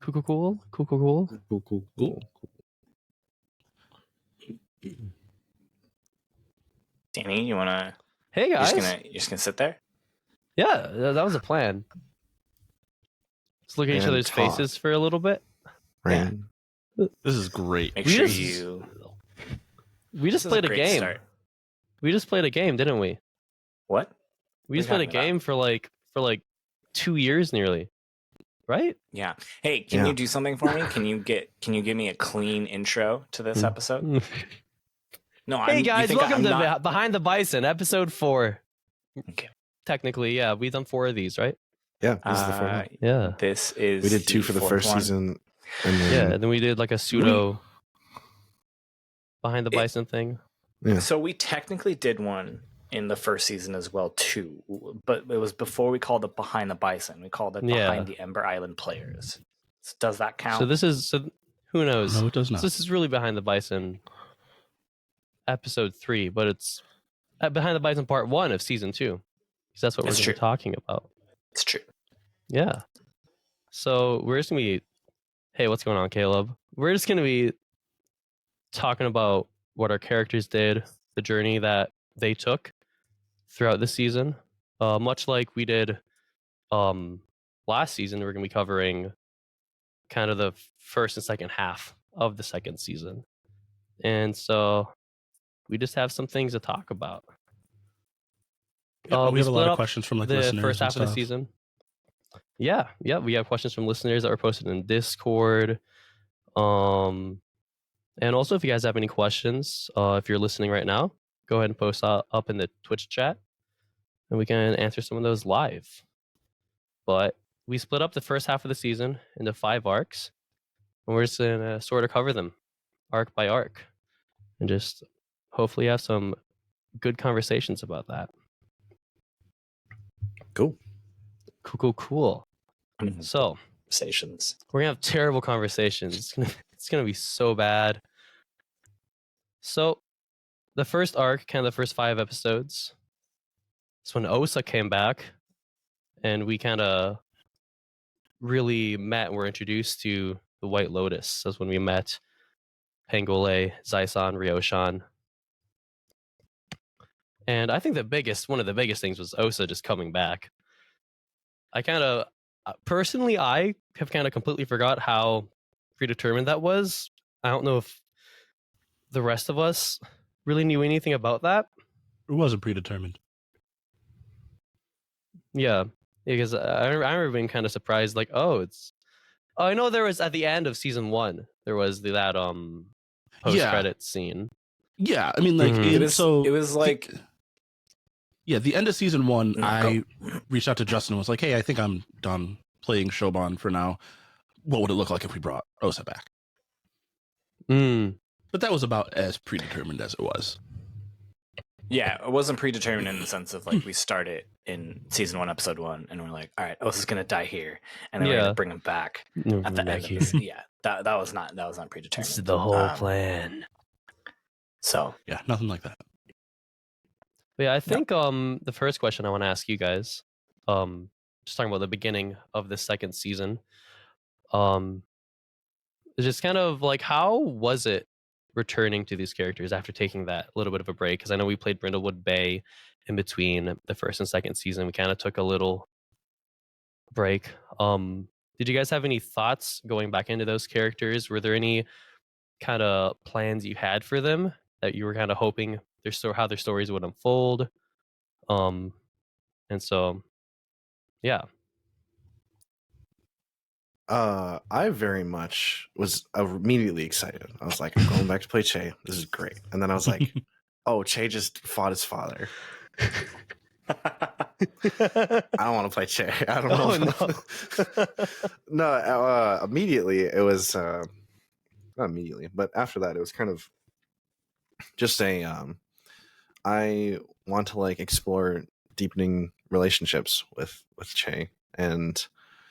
Cool. Danny, you wanna? Hey guys. You're just gonna sit there? Yeah, that was a plan. Let's look at each other's faces for a little bit. Right. Yeah. This is great. We just played a game. Start. We just played a game, didn't we? What? We just played a game for like 2 years nearly. Right? Yeah. Hey, can you do something for me? Can you give me a clean intro to this episode? No, hey guys, welcome to Behind the Bison, episode 4. Okay. Technically, yeah, we've done 4 of these, right? Yeah, this is the fourth one. Yeah. This is we did 2 for the first season. And then, and then we did like a pseudo Behind the Bison thing. Yeah. So we technically did one in the first season as well too, but it was before we called it Behind the Bison. We called it Behind the Ember Island Players. So does that count? So who knows? No, it does not. So this is really Behind the Bison episode 3, but it's Behind the Bison part 1 of season 2. Because that's what we're going to be talking about. It's true. Yeah. So we're just going to be, hey, what's going on, Caleb? We're just going to be talking about what our characters did, the journey that they took throughout the season. Much like we did last season, we're going to be covering kind of the first and second half of the second season. And so we just have some things to talk about. We have a lot of questions from the listeners. First half of the season. Yeah, we have questions from listeners that were posted in Discord. And also, if you guys have any questions, if you're listening right now, go ahead and post up in the Twitch chat, and we can answer some of those live. But we split up the first half of the season into 5 arcs, and we're just going to sort of cover them arc by arc, and just hopefully have some good conversations about that. Cool. So, Conversations. we're going to have terrible conversations. It's gonna be so bad. So, the first arc, kind of the first 5 episodes, is when Osa came back, and we kind of really met and were introduced to the White Lotus. That's when we met Pangole, Zaisan, Ryoshan. And I think one of the biggest things was Osa just coming back. I personally have kind of completely forgot how predetermined that was. I don't know if the rest of us really knew anything about that. It wasn't predetermined. Yeah, because I remember being kind of surprised, like, I know there was at the end of season 1, there was that post-credit scene. Yeah, I mean, like, it was like... the end of season 1, I reached out to Justin and was like, hey, I think I'm done playing Shoban for now. What would it look like if we brought Osa back? But that was about as predetermined as it was. Yeah, it wasn't predetermined in the sense of like we started in season 1, episode 1, and we're like, all right, Osa's gonna die here, and then we're gonna bring him back at the end. That was not predetermined. This is the whole plan. So yeah, nothing like that. But yeah, I think the first question I want to ask you guys, just talking about the beginning of the second season, is just kind of like, how was it returning to these characters after taking that little bit of a break? Because I know we played Brindlewood Bay in between the first and second season. We kind of took a little break. Did you guys have any thoughts going back into those characters? Were there any kind of plans you had for them that you were kind of hoping how their stories would unfold? And so, yeah. I very much was immediately excited. I was like, I'm going back to play Che. This is great. And then I was like, oh, Che just fought his father. I don't want to play Che. I don't know. No, immediately it was not immediately, but after that it was kind of just I want to like explore deepening relationships with Che, and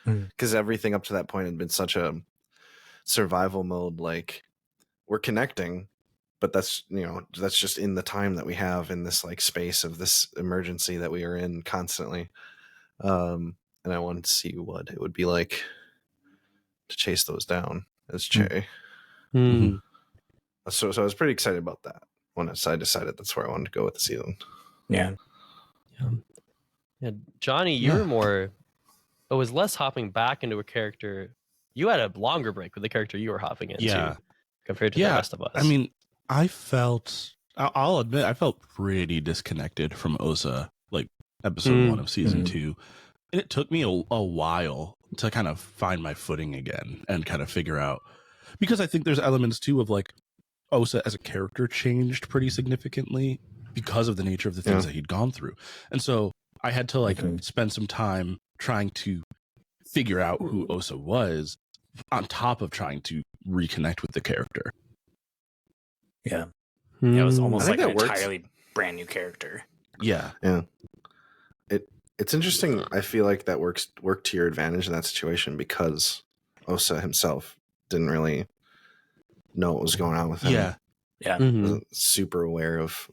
because everything up to that point had been such a survival mode, like we're connecting, but that's just in the time that we have in this like space of this emergency that we are in constantly. And I wanted to see what it would be like to chase those down as Che. Mm-hmm. So I was pretty excited about that when I decided that's where I wanted to go with the season. Yeah. Johnny, you were more. It was less hopping back into a character. You had a longer break with the character you were hopping into compared to the rest of us. I mean, I'll admit, I felt pretty disconnected from Osa, like episode 1 of season 2. And it took me a while to kind of find my footing again and kind of figure out, because I think there's elements too of like Osa as a character changed pretty significantly because of the nature of the things that he'd gone through. And so I had to like spend some time trying to figure out who Osa was on top of trying to reconnect with the character. Yeah. It was almost like an entirely brand new character. Yeah. It's interesting. I feel like that worked to your advantage in that situation because Osa himself didn't really know what was going on with him. Yeah. Wasn't super aware of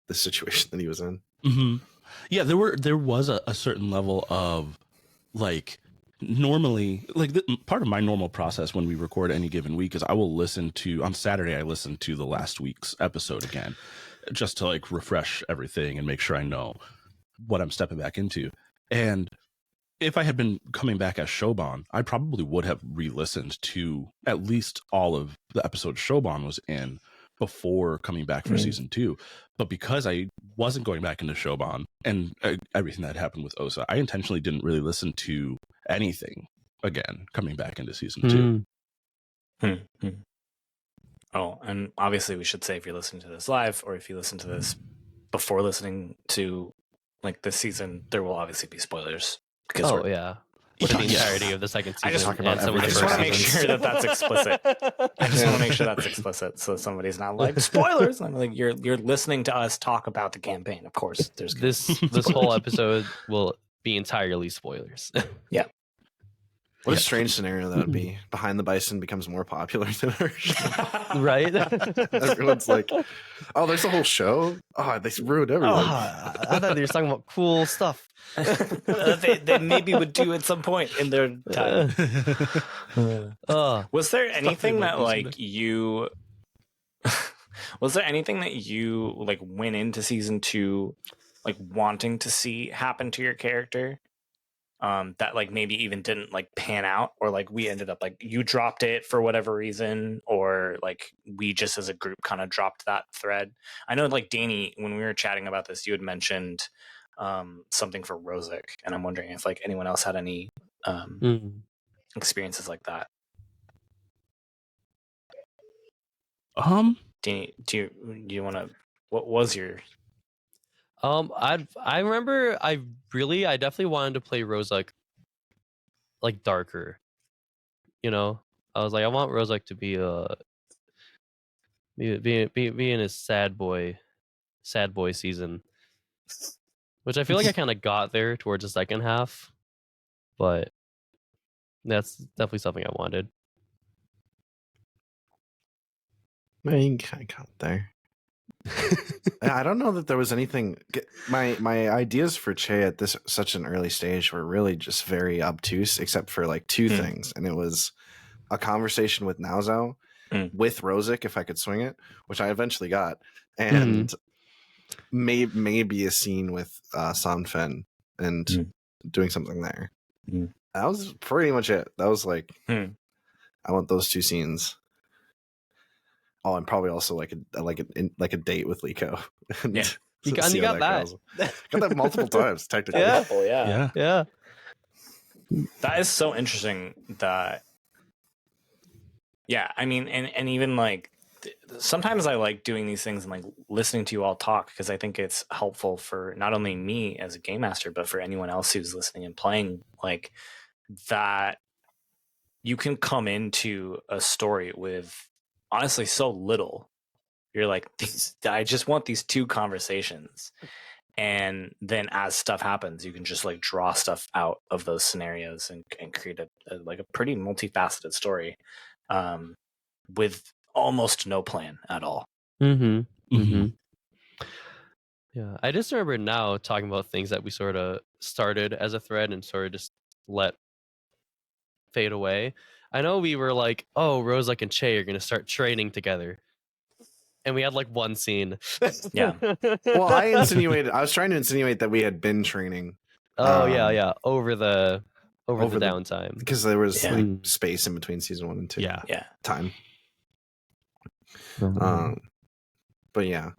the situation that he was in. Yeah, there was a certain level of like, normally, like part of my normal process when we record any given week is I will listen to, on Saturday I listen to the last week's episode again, just to like refresh everything and make sure I know what I'm stepping back into. And if I had been coming back as Shoban, I probably would have re-listened to at least all of the episodes Shoban was in before coming back for season 2. But because I wasn't going back into Shoban and everything that happened with Osa, I intentionally didn't really listen to anything again coming back into season 2. Oh, and obviously we should say, if you're listening to this live or if you listen to this before listening to like this season, there will obviously be spoilers because for the entirety of the second season. I just want to make sure that that's explicit. I just want to make sure that's explicit, so somebody's not like spoilers. I'm like, you're listening to us talk about the campaign. Of course, there's this whole episode will be entirely spoilers. Yeah. What a strange scenario that would be. Behind the Bison becomes more popular than our show. Right? Everyone's like, oh, there's a whole show? Oh, they ruined everything. I thought they were talking about cool stuff. they maybe would do at some point in their time. Was there anything that like you was there anything that you like went into season 2 like wanting to see happen to your character that like maybe even didn't like pan out, or like we ended up like you dropped it for whatever reason, or like we just as a group kind of dropped that thread? I know like Danny, when we were chatting about this, you had mentioned something for Rosic, and I'm wondering if like anyone else had any experiences like that. Danny, do you want to? What was your? I remember I definitely wanted to play Rosic like darker. You know, I was like, I want Rosic to be be in his sad boy season, which I feel like I kind of got there towards the second half, but that's definitely something I wanted. I mean, you kind of got there. I don't know that there was anything. My ideas for Che at such an early stage were really just very obtuse, except for like two things, and it was a conversation with Naozao with Rosic, if I could swing it, which I eventually got, and maybe a scene with Sanfen and doing something there. That was pretty much it. That was like, I want those two scenes. Oh, and probably also like a date with Liko. Yeah, you got that. Got that multiple times, technically. Yeah. That is so interesting. That, yeah, I mean, and even like sometimes I like doing these things and like listening to you all talk, because I think it's helpful for not only me as a game master, but for anyone else who's listening and playing. Like that, you can come into a story with honestly so little. You're like, I just want these two conversations, and then as stuff happens, you can just like draw stuff out of those scenarios and create a pretty multifaceted story with almost no plan at all. Yeah, I just remember now talking about things that we sort of started as a thread and sort of just let fade away. I know we were like, oh, Rozak and Che are gonna start training together, and we had like one scene. Yeah. Well, I was trying to insinuate that we had been training. Oh yeah, over the downtime, because there was like space in between season 1 and 2. Yeah. Time. But yeah.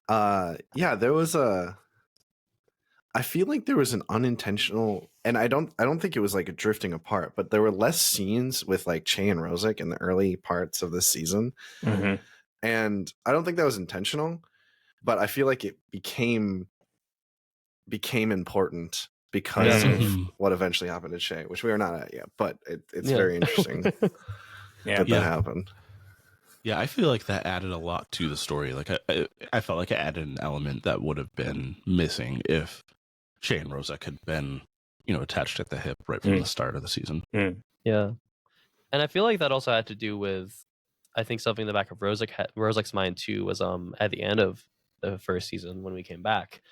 There was I feel like there was an unintentional, and I don't think it was like a drifting apart, but there were less scenes with like Che and Rozak in the early parts of this season. Mm-hmm. And I don't think that was intentional, but I feel like it became important because of what eventually happened to Che, which we are not at yet, but it's very interesting that happened. Yeah, I feel like that added a lot to the story. Like I felt like it added an element that would have been missing if Che and Rozak had been, attached at the hip right from the start of the season. Yeah. And I feel like that also had to do with, I think something in the back of Rozak's mind too was at the end of the first season when we came back,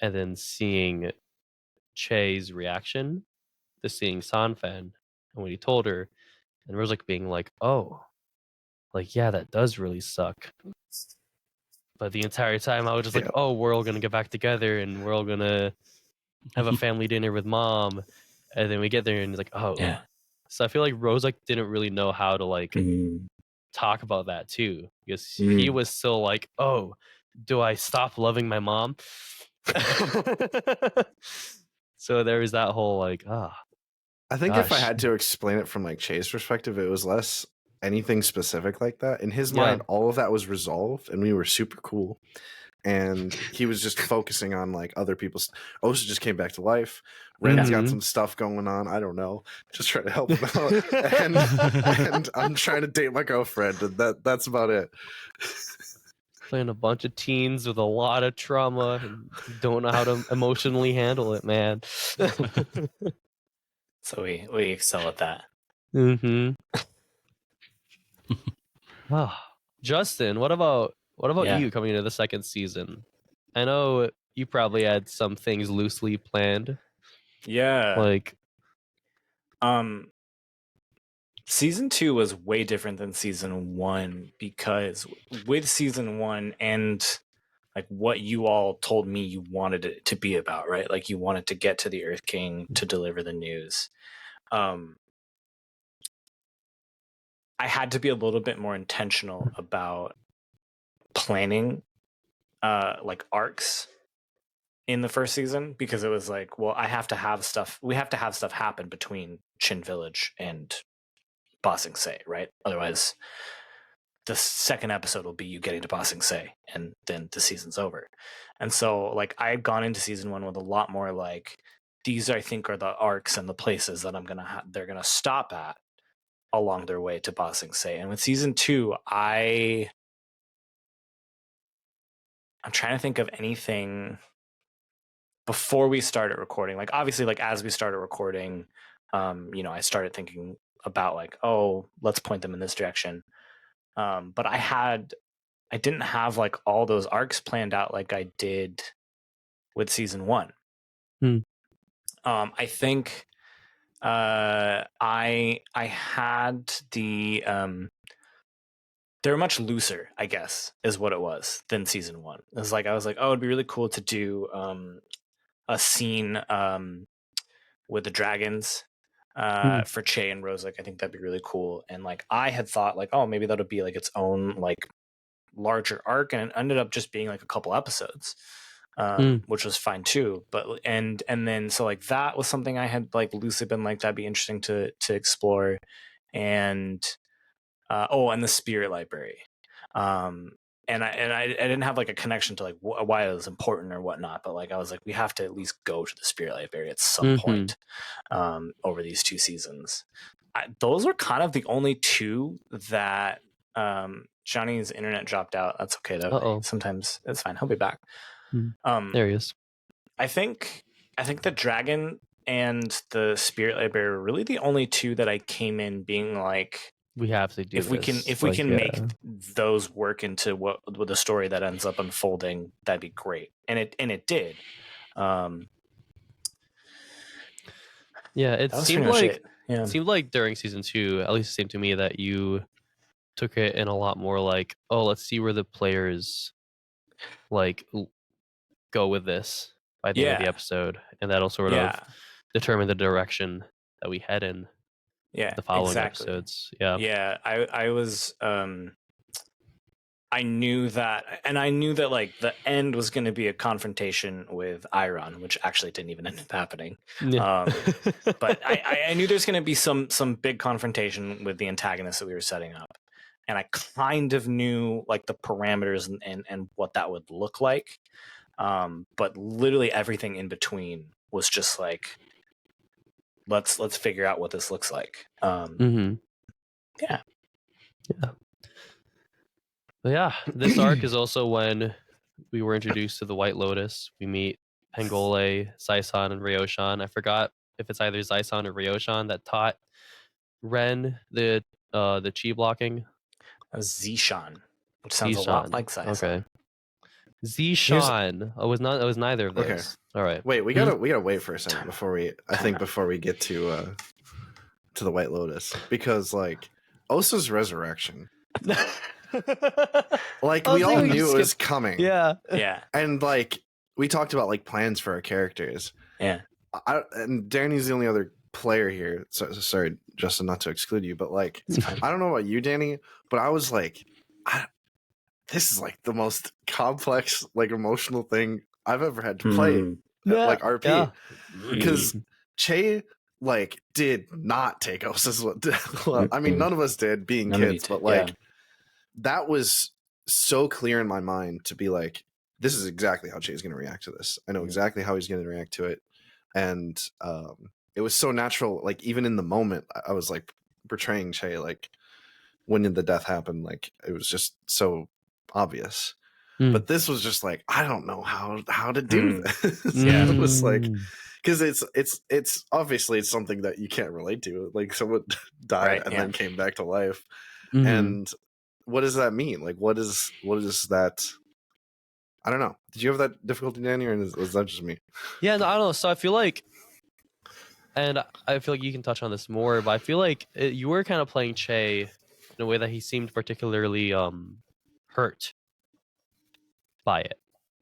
and then seeing Che's reaction to seeing Sanfen and what he told her, and Rozak being like, oh, like, yeah, that does really suck. But the entire time I was just like, oh, we're all gonna get back together and we're all gonna have a family dinner with mom. And then we get there and it's like, oh yeah. So I feel like Rozak didn't really know how to like talk about that too, because he was still like, oh, do I stop loving my mom? So there was that whole like, I think if I had to explain it from like Che's perspective, it was less anything specific like that. In his mind, all of that was resolved and we were super cool. And he was just focusing on like other people's. Osa just came back to life. Ren's got some stuff going on. I don't know. Just trying to help him out. and I'm trying to date my girlfriend. And that's about it. Playing a bunch of teens with a lot of trauma and don't know how to emotionally handle it, man. So we excel at that. Justin, what about you coming into the second season? I know you probably had some things loosely planned. Yeah. Like season 2 was way different than season 1 because with season 1 and like what you all told me you wanted it to be about, right? Like you wanted to get to the Earth King to deliver the news. I had to be a little bit more intentional about planning like arcs in the first season, because it was like, well, we have to have stuff happen between Chin Village and Ba Sing Se, right? Otherwise the second episode will be you getting to Ba Sing Se and then the season's over. And so like I've gone into season 1 with a lot more like, these I think are the arcs and the places that they're gonna stop at along their way to Ba Sing Se. And with season 2, I'm trying to think of anything before we started recording. Like obviously, like as we started recording, I started thinking about like, oh, let's point them in this direction. But I didn't have like all those arcs planned out like I did with season 1. I think I had the they're much looser, I guess, is what it was, than season 1. It was like I was like, oh, it'd be really cool to do a scene with the dragons for Che and Rozak. I think that'd be really cool. And like I had thought like, oh, maybe that'll be like its own like larger arc, and it ended up just being like a couple episodes. Which was fine too, but and then so like that was something I had like loosely been like, that'd be interesting to explore. And and the spirit library, and I didn't have like a connection to like why it was important or whatnot, but like I was like, we have to at least go to the spirit library at some point over these 2 seasons. Those were kind of the only 2 that Johnny's internet dropped out. That's okay though. Sometimes it's fine. He'll be back. There he is. I think the dragon and the spirit library are really the only 2 that I came in being like, we have to do if we can make those work into what with the story that ends up unfolding, that'd be great. And it did. Yeah, it seemed like Yeah. It seemed like during season 2, at least it seemed to me, that you took it in a lot more like, oh, let's see where the players like go with this by the end of the episode, and that'll sort of determine the direction that we head in the following episodes. I was I knew that, and I knew that like the end was going to be a confrontation with Iron, which actually didn't even end up happening. But I knew there's going to be some big confrontation with the antagonist that we were setting up, and I kind of knew like the parameters and what that would look like. But literally everything in between was just like, let's figure out what this looks like. Yeah. But yeah, this arc is also when we were introduced to the White Lotus. We meet Pangole, Zaison, and Ryo-shan. I forgot if it's either Zaison or Ryo-shan that taught Ren the chi blocking. Zishan, which sounds a lot like Zaison. Okay. Zishan. It was neither of those. Okay. All right. Wait, we gotta wait for a second before we get to the White Lotus, because like Osa's resurrection. Like we all knew it was coming. Yeah. And like we talked about like plans for our characters. Yeah. And Danny's the only other player here. So sorry, Justin, not to exclude you, but like I don't know about you, Danny, but I was like, this is like the most complex, like emotional thing I've ever had to play, like RP, because Che like did not take Osa's. Well, I mean, none of us did, being kids, but like that was so clear in my mind to be like, this is exactly how Che is going to react to this. I know exactly how he's going to react to it, and it was so natural. Like even in the moment, I was like portraying Che like when did the death happen? Like it was just so obvious. But this was just like, I don't know how to do this. It was like, because it's obviously it's something that you can't relate to. Like someone died and then came back to life, and what does that mean? Like what is that? I don't know. Did you have that difficulty, Danny, or was that just me? Yeah, no, I don't know. So I feel like, and I feel like you can touch on this more, but I feel like you were kind of playing Che in a way that he seemed particularly hurt by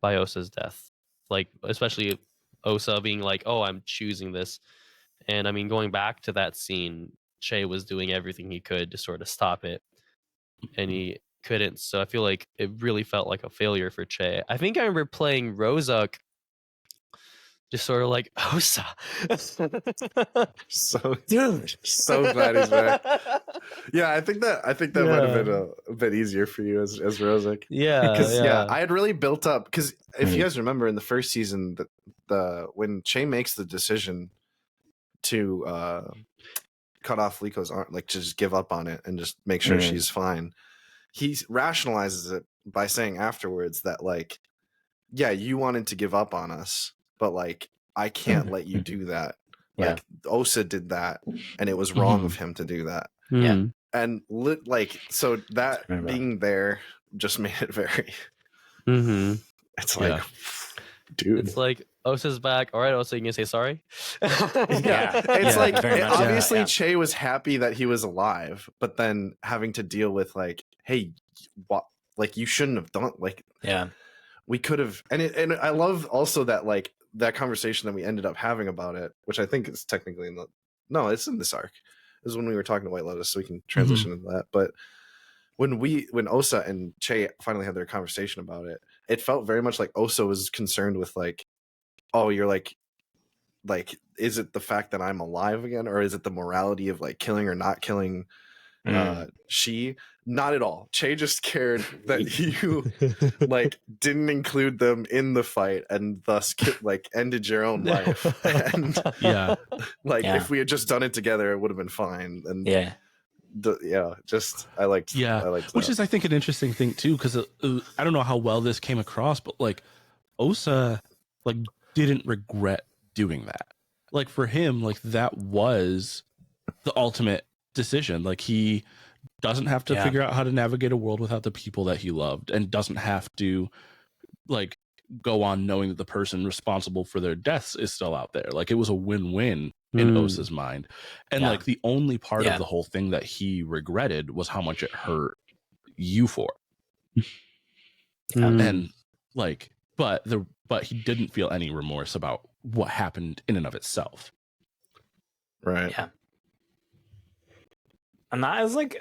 Osa's death. Like, especially Osa being like, oh, I'm choosing this. And I mean, going back to that scene, Che was doing everything he could to sort of stop it, and he couldn't. So I feel like it really felt like a failure for Che. I think I remember playing Rozak just sort of like, Osa. So glad he's back. Yeah, I think that might have been a bit easier for you as Rozak. Because I had really built up, because if you guys remember in the first season, the when Che makes the decision to cut off Liko's arm, like just give up on it and just make sure she's fine, he rationalizes it by saying afterwards that like, yeah, you wanted to give up on us, but like I can't let you do that. Like Osa did that, and it was wrong of him to do that. And like, so that being there just made it very. It's like, dude, it's like Osa's back. All right, Osa, you can say sorry. It's like obviously Che was happy that he was alive, but then having to deal with like, hey, what? Like you shouldn't have done. Like, we could have. And I love also that like that conversation that we ended up having about it, which I think is technically it's in this arc. This is when we were talking to White Lotus, so we can transition into that. But when Osa and Che finally had their conversation about it, it felt very much like Osa was concerned with like, oh, you're like, is it the fact that I'm alive again, or is it the morality of like killing or not killing? She, not at all. Che just cared that you like didn't include them in the fight and thus like ended your own life. And if we had just done it together, it would have been fine. And I liked that. Which is, I think, an interesting thing too, because I don't know how well this came across, but like Osa like didn't regret doing that. Like for him, like that was the ultimate decision. Like he doesn't have to figure out how to navigate a world without the people that he loved, and doesn't have to like go on knowing that the person responsible for their deaths is still out there. Like it was a win-win in Osa's mind. And like the only part of the whole thing that he regretted was how much it hurt you for. And like, but he didn't feel any remorse about what happened in and of itself. Right. Yeah. And that is like,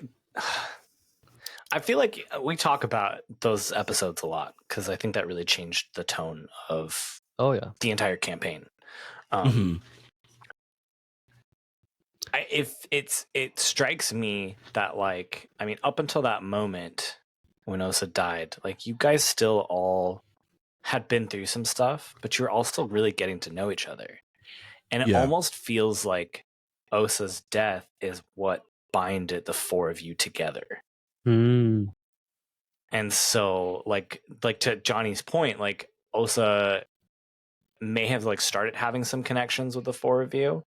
I feel like we talk about those episodes a lot because I think that really changed the tone of the entire campaign. It strikes me that, like, I mean, up until that moment when Osa died, like, you guys still all had been through some stuff, but you were all still really getting to know each other. And it almost feels like Osa's death is what binded the four of you together. And so, like to Johnny's point, like, Osa may have like started having some connections with the four of you,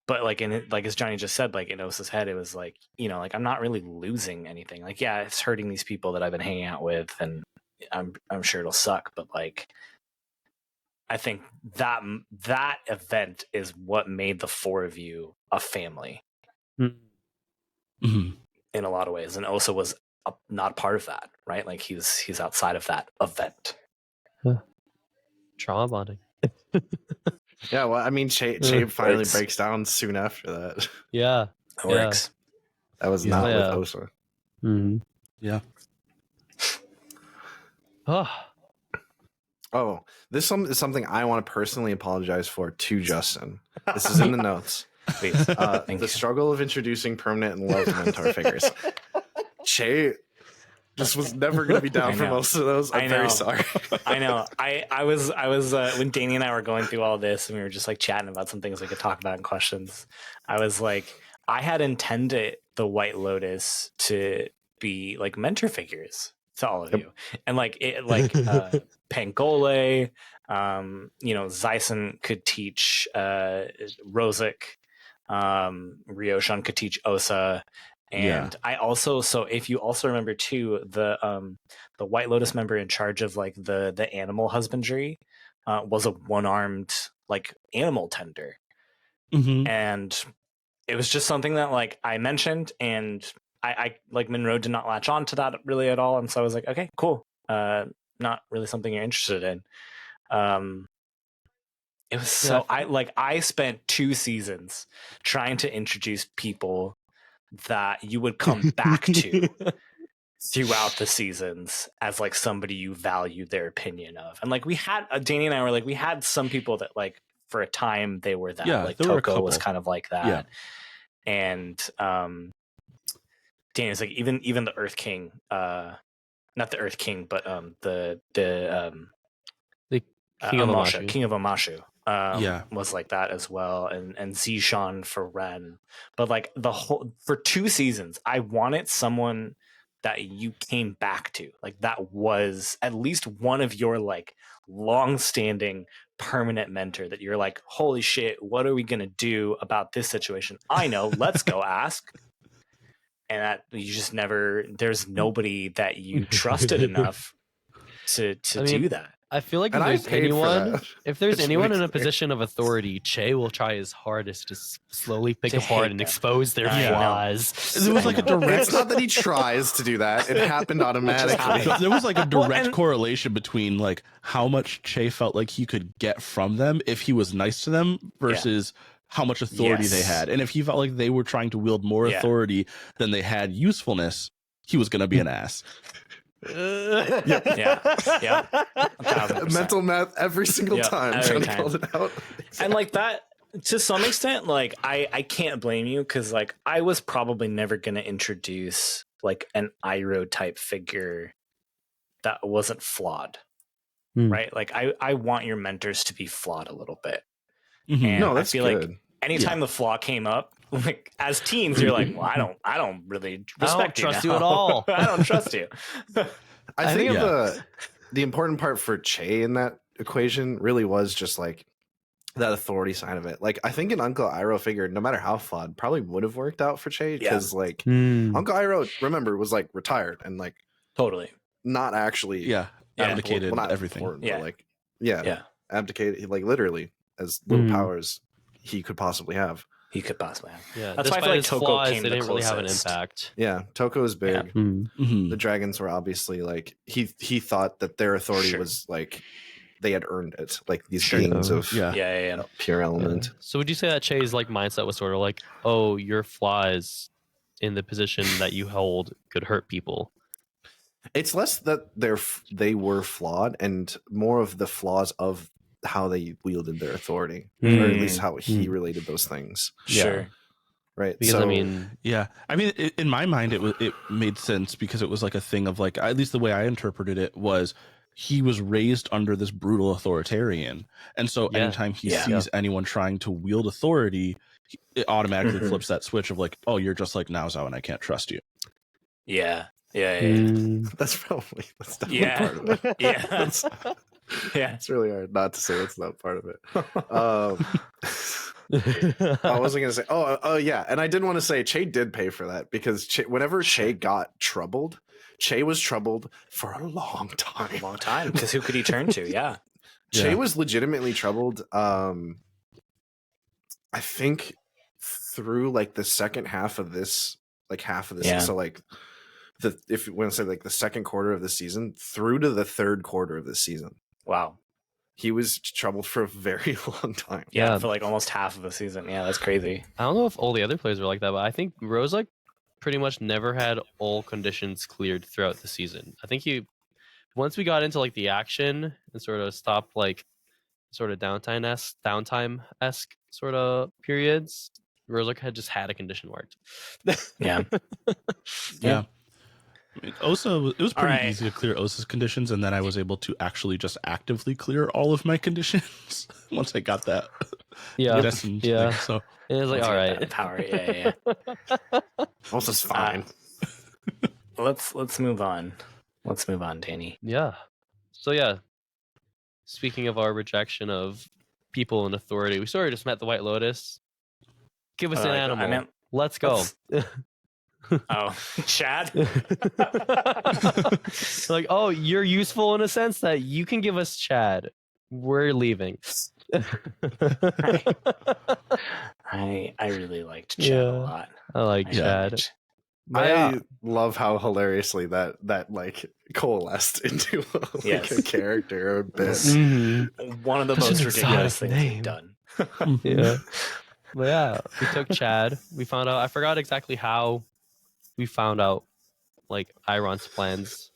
but like as Johnny just said, like in Osa's head, it was like, you know, like, I'm not really losing anything. Like, yeah, it's hurting these people that I've been hanging out with, and I'm sure it'll suck, but like, I think that event is what made the four of you a family in a lot of ways. And Osa was not part of that, right? Like, he's outside of that event. Trauma bonding. Yeah, well, I mean, Che finally breaks down soon after that. Yeah, it works. That was not with Osa. Yeah. Oh, this is something I want to personally apologize for to Justin. This is in the notes. Please. The struggle of introducing permanent and love mentor figures. Che just was never going to be down for most of those. I'm very sorry. I know. I was when Danny and I were going through all this and we were just like chatting about some things we could talk about in questions. I was like, I had intended the White Lotus to be like mentor figures to all of you, and like it, like Pangole, you know, Zyson could teach Rosic, Ryoshan could teach Osa. And I also, so if you also remember too, the White Lotus member in charge of like the animal husbandry was a one-armed like animal tender. And it was just something that like I mentioned, and I like Monroe did not latch on to that really at all. And so I was like, okay, cool. Not really something you're interested in. It was so, I spent 2 seasons trying to introduce people that you would come back to throughout the seasons as like somebody you value their opinion of. And like we had Danny and I were like, we had some people that like for a time they were that, like Toko was kind of like that. And Danny was like, even the Earth King, not the Earth King, but the King of Amashu was like that as well, and Zishan for Ren. But like the whole, for 2 seasons I wanted someone that you came back to, like that was at least one of your like long-standing permanent mentor that you're like, holy shit, what are we gonna do about this situation? I know, let's go ask. And that you just never, there's nobody that you trusted enough to do that. I feel like if there's anyone in a position of authority, Che will try his hardest to slowly pick apart and expose their flaws. There was like a direct. It's not that he tries to do that; it happened automatically. There was like a direct correlation between like how much Che felt like he could get from them if he was nice to them versus how much authority they had, and if he felt like they were trying to wield more authority than they had usefulness, he was going to be an ass. Mental math every single time. Every time. To call it out. And like that, to some extent, like I can't blame you, because like I was probably never going to introduce like an Iroh type figure that wasn't flawed, right? Like I want your mentors to be flawed a little bit. And no, that's I feel good. like anytime the flaw came up, like as teens, you're like, well, I don't really respect you. I don't trust you at all. I don't trust you. I think the important part for Che in that equation really was just like that authority side of it. Like I think an Uncle Iroh figure, no matter how flawed, probably would have worked out for Che, because like Uncle Iroh, remember, was like retired and like totally not actually abdicated not everything. But, like abdicated, like literally as little powers he could possibly have. Yeah, that's why I feel like Toko flaws, came they the didn't really have an closest. impact. Yeah, Toko is big. Yeah. Mm-hmm. The dragons were obviously like he thought that their authority was like they had earned it, like these beings of pure element. So would you say that Che's like mindset was sort of like, oh, your flaws in the position that you hold could hurt people? It's less that they were flawed and more of the flaws of how they wielded their authority, or at least how he related those things. Sure. Right. Because so, I mean, in my mind, it made sense because it was like a thing of like, at least the way I interpreted it was he was raised under this brutal authoritarian. And so anytime he sees anyone trying to wield authority, it automatically flips that switch of like, oh, you're just like Naozao and I can't trust you. Yeah. That's definitely part of it. It's really hard not to say that's not part of it. I wasn't gonna say oh yeah, and I didn't want to say Che did pay for that because whenever Che got troubled, Che was troubled for a long time because who could he turn to? Che was legitimately troubled. I think through like the second half of this, so like if you want to say like the second quarter of the season through to the third quarter of the season. Wow. He was troubled for a very long time. Yeah, for like almost half of a season. Yeah, that's crazy. I don't know if all the other players were like that, but I think Rose like pretty much never had all conditions cleared throughout the season. I think once we got into like the action and sort of stopped like sort of downtime-esque sort of periods, Rose had just had a condition marked. Yeah. I mean, Osa, it was pretty easy to clear Osa's conditions, and then I was able to actually just actively clear all of my conditions once I got that. Thing, so it was like, all right, power. Osa's fine. Let's move on. Let's move on, Danny. Yeah. So speaking of our rejection of people in authority, we sort of just met the White Lotus. Give us an animal. Let's go. Oh, Chad? Like, oh, you're useful in a sense that you can give us Chad. We're leaving. I really liked Chad a lot. I like Chad. I love how hilariously that like coalesced into a character a bit. One of the most ridiculous things we've done. But we took Chad. We found out. I forgot exactly how we found out like Iron's plans,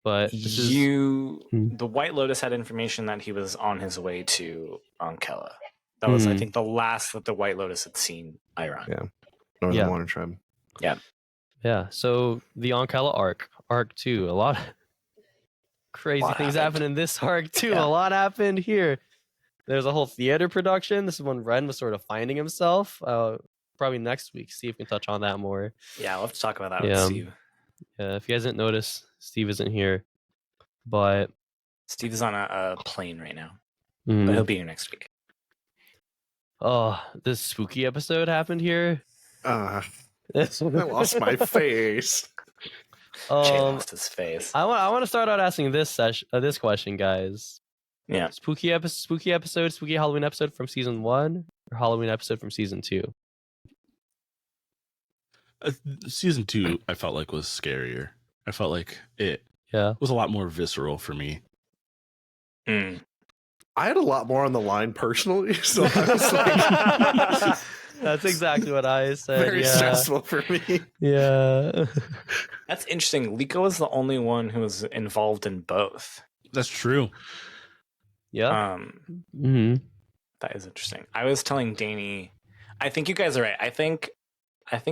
but the White Lotus had information that he was on his way to Ankela. That was, I think, the last that the White Lotus had seen Iron. Yeah, Northern Water Tribe. Yeah. So the Ankela arc 2, a lot of crazy things happened in this arc too. A lot happened here. There's a whole theater production. This is when Ren was sort of finding himself. Probably next week, Steve can touch on that more. Yeah, we'll have to talk about that with Steve. Yeah, if you guys didn't notice, Steve isn't here. But Steve is on a plane right now. But he'll be here next week. Oh, this spooky episode happened here. I lost my face. Jay lost his face. I want to start out asking this question, guys. Yeah. Spooky Halloween episode from season 1 or Halloween episode from season 2? Season 2, I felt like was scarier. I felt like it was a lot more visceral for me. I had a lot more on the line personally, so I was like, that's exactly what I said. Very stressful for me. Yeah. That's interesting. Liko was the only one who was involved in both. That's true. Yeah. That is interesting. I was telling Danny, I think you guys are right. I think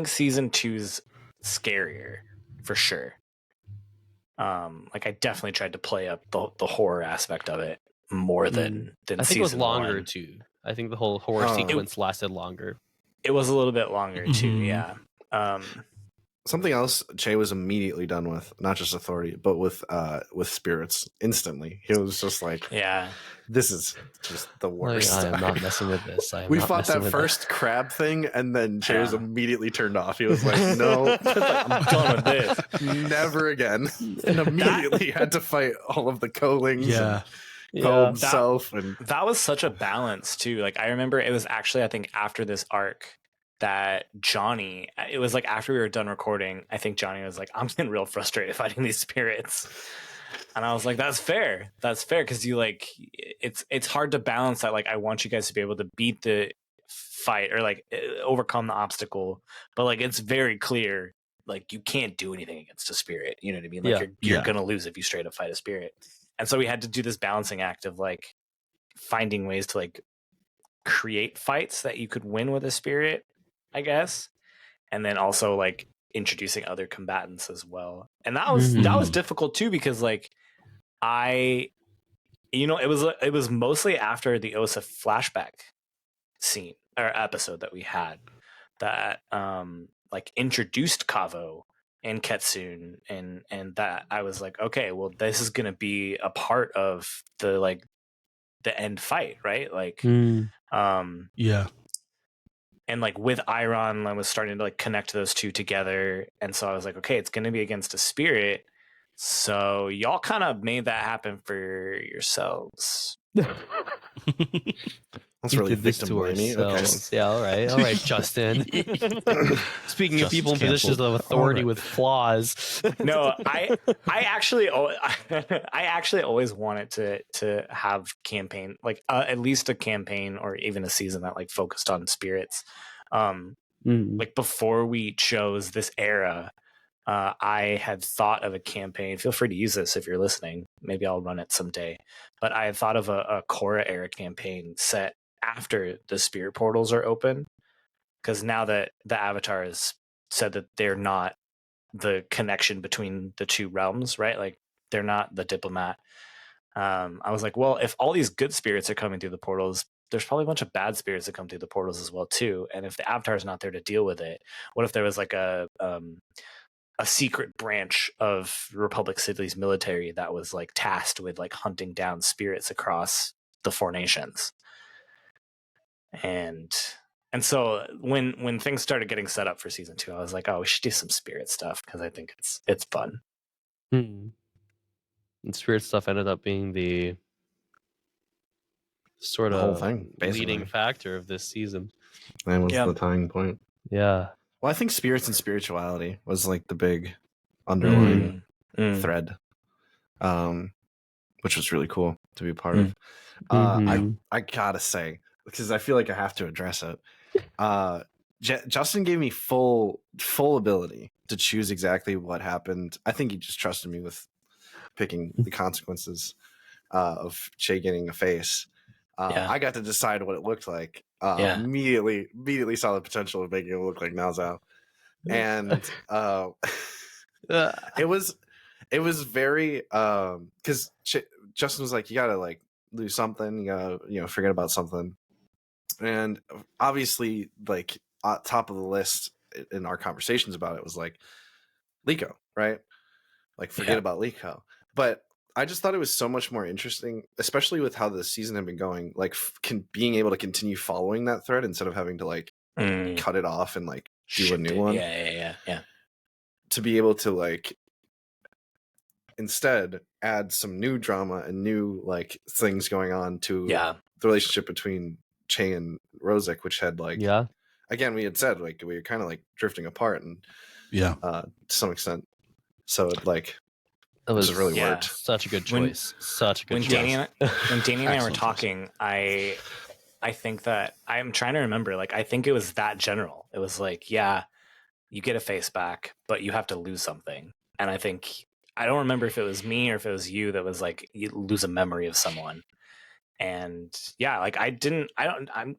season 2's scarier for sure. Like I definitely tried to play up the horror aspect of it more than I think season it was longer 1. too. I think the whole horror sequence lasted longer. It was a little bit longer too. Yeah. Something else Che was immediately done with, not just authority, but with spirits instantly. He was just like, this is just the worst. I am not messing with this. We fought that first crab thing, and then Che was immediately turned off. He was like, no, I'm done with this. Never again. And immediately had to fight all of the Kolings. Yeah. himself. And that was such a balance too. Like I remember it was actually, I think after this arc that Johnny, it was like after we were done recording, I think Johnny was like, I'm getting real frustrated fighting these spirits. And I was like, that's fair. That's fair. Cause you like, it's hard to balance that. Like, I want you guys to be able to beat the fight or like overcome the obstacle. But like, it's very clear, like you can't do anything against a spirit. You know what I mean? Like you're going to lose if you straight up fight a spirit. And so we had to do this balancing act of like finding ways to like create fights that you could win with a spirit, I guess. And then also like introducing other combatants as well. And that was difficult too, because like it was mostly after the Osa flashback scene or episode that we had that like introduced Kavo and Ketsune and that I was like, okay, well this is gonna be a part of the like the end fight, right? Like and like with Iron, I was starting to like connect those two together. And so I was like, okay, it's going to be against a spirit. So y'all kind of made that happen for yourselves. That's really victim blaming. Okay. Yeah, all right, Justin. Speaking of people in positions of authority with flaws. No, I actually always wanted to have campaign, like at least a campaign or even a season that like focused on spirits. Like before we chose this era, I had thought of a campaign. Feel free to use this if you're listening. Maybe I'll run it someday. But I had thought of a Korra era campaign set after the spirit portals are open, because now that the Avatar has said that they're not the connection between the two realms, right? Like they're not the diplomat. I was like, well, if all these good spirits are coming through the portals, there's probably a bunch of bad spirits that come through the portals as well too. And if the Avatar is not there to deal with it, what if there was like a secret branch of Republic City's military that was like tasked with like hunting down spirits across the four nations? And so when things started getting set up for season 2, I was like, oh, we should do some spirit stuff because I think it's fun. And spirit stuff ended up being the sort of whole thing, leading factor of this season. That was the tying point. Yeah. Well, I think spirits and spirituality was like the big underlying thread, which was really cool to be a part of. I gotta say, because I feel like I have to address it. Justin gave me full ability to choose exactly what happened. I think he just trusted me with picking the consequences of Che getting a face. I got to decide what it looked like. Immediately saw the potential of making it look like Nao Zhao. And it was very because Justin was like, you gotta like lose something, you gotta forget about something. And obviously, like top of the list in our conversations about it was like Liko, right? Like forget about Liko. But I just thought it was so much more interesting, especially with how the season had been going, like being able to continue following that thread instead of having to like cut it off and like do a new one. Yeah. To be able to like instead add some new drama and new like things going on to the relationship between Che and Rosic, which had like again we had said like we were kind of like drifting apart and to some extent. So it like it was really worked. Such a good choice. When Danny and I were talking, I think that I'm trying to remember. Like I think it was that general. It was like, you get a face back, but you have to lose something. And I think I don't remember if it was me or if it was you that was like you lose a memory of someone. And like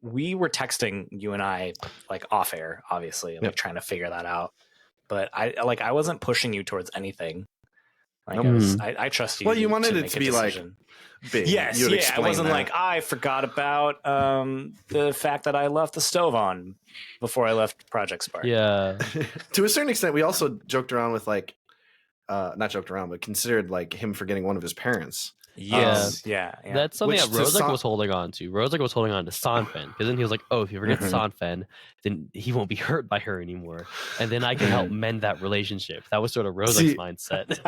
we were texting, you and I, like off air, obviously, like trying to figure that out. But I wasn't pushing you towards anything. Like I trust you. Well, you wanted it to be like big. Yes, I wasn't like I forgot about the fact that I left the stove on before I left Project Spark. Yeah. To a certain extent, we also joked around with like, not joked around, but considered like him forgetting one of his parents. Yes. That's something that Rosic was holding on to. Rosic was holding on to Sanfen because then he was like, "Oh, if you forget Sanfen, then he won't be hurt by her anymore, and then I can help mend that relationship." That was sort of Rosic's mindset.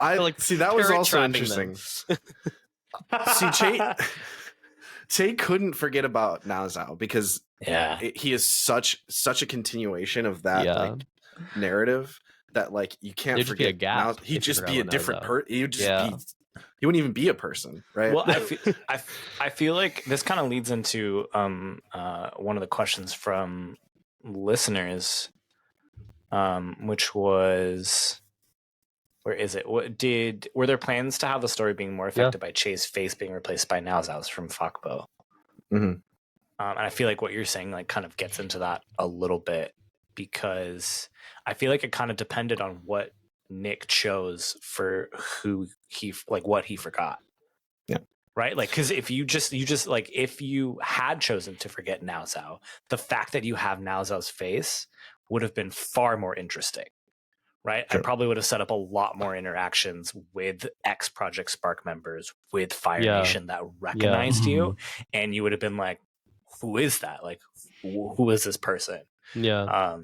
I like that was also interesting. See, Cate couldn't forget about Naozao because he is such a continuation of that like narrative that like you can't forget. A gap. He'd just be a different person. He would just be. He wouldn't even be a person, right? Well, I feel like this kind of leads into one of the questions from listeners, which was, where is it? Were there plans to have the story being more affected by Che's face being replaced by Naozao's from Fakbo? Mm-hmm. And I feel like what you're saying like kind of gets into that a little bit, because I feel like it kind of depended on what Nick chose for who he like what he forgot. Yeah. Right? Like, because if you just like, if you had chosen to forget Naozao, the fact that you have Naozao's face would have been far more interesting. Right? Sure. I probably would have set up a lot more interactions with ex Project Spark members, with Fire Nation that recognized you, and you would have been like, who is that? Like, who is this person? Yeah.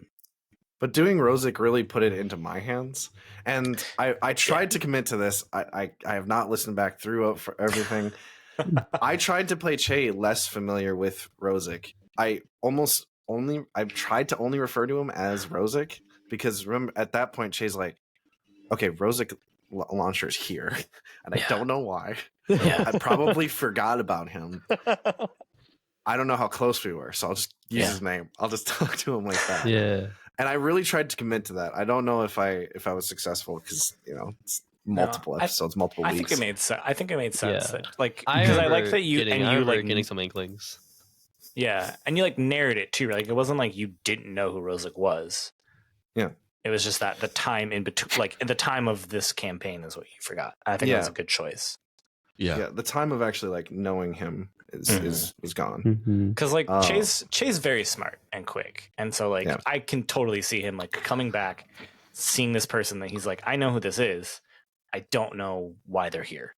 But doing Rosic really put it into my hands, and I tried to commit to this. I have not listened back through for everything. I tried to play Che less familiar with Rosic. I tried to only refer to him as Rosic, because remember at that point Che's like, okay, Rosic launcher's here, and I don't know why. I probably forgot about him. I don't know how close we were, so I'll just use his name. I'll just talk to him like that. Yeah. And I really tried to commit to that. I don't know if I was successful, because it's multiple episodes, multiple weeks. I think it made sense. Yeah. Like, because I like that you getting some inklings. Yeah, and you like narrated it too. Like, it wasn't like you didn't know who Rosic was. Yeah, it was just that the time in between, like in the time of this campaign, is what you forgot. I think that was a good choice. Yeah, the time of actually like knowing him is gone, because like Che's very smart and quick, and so like I can totally see him like coming back, seeing this person that he's like, I know who this is, I don't know why they're here,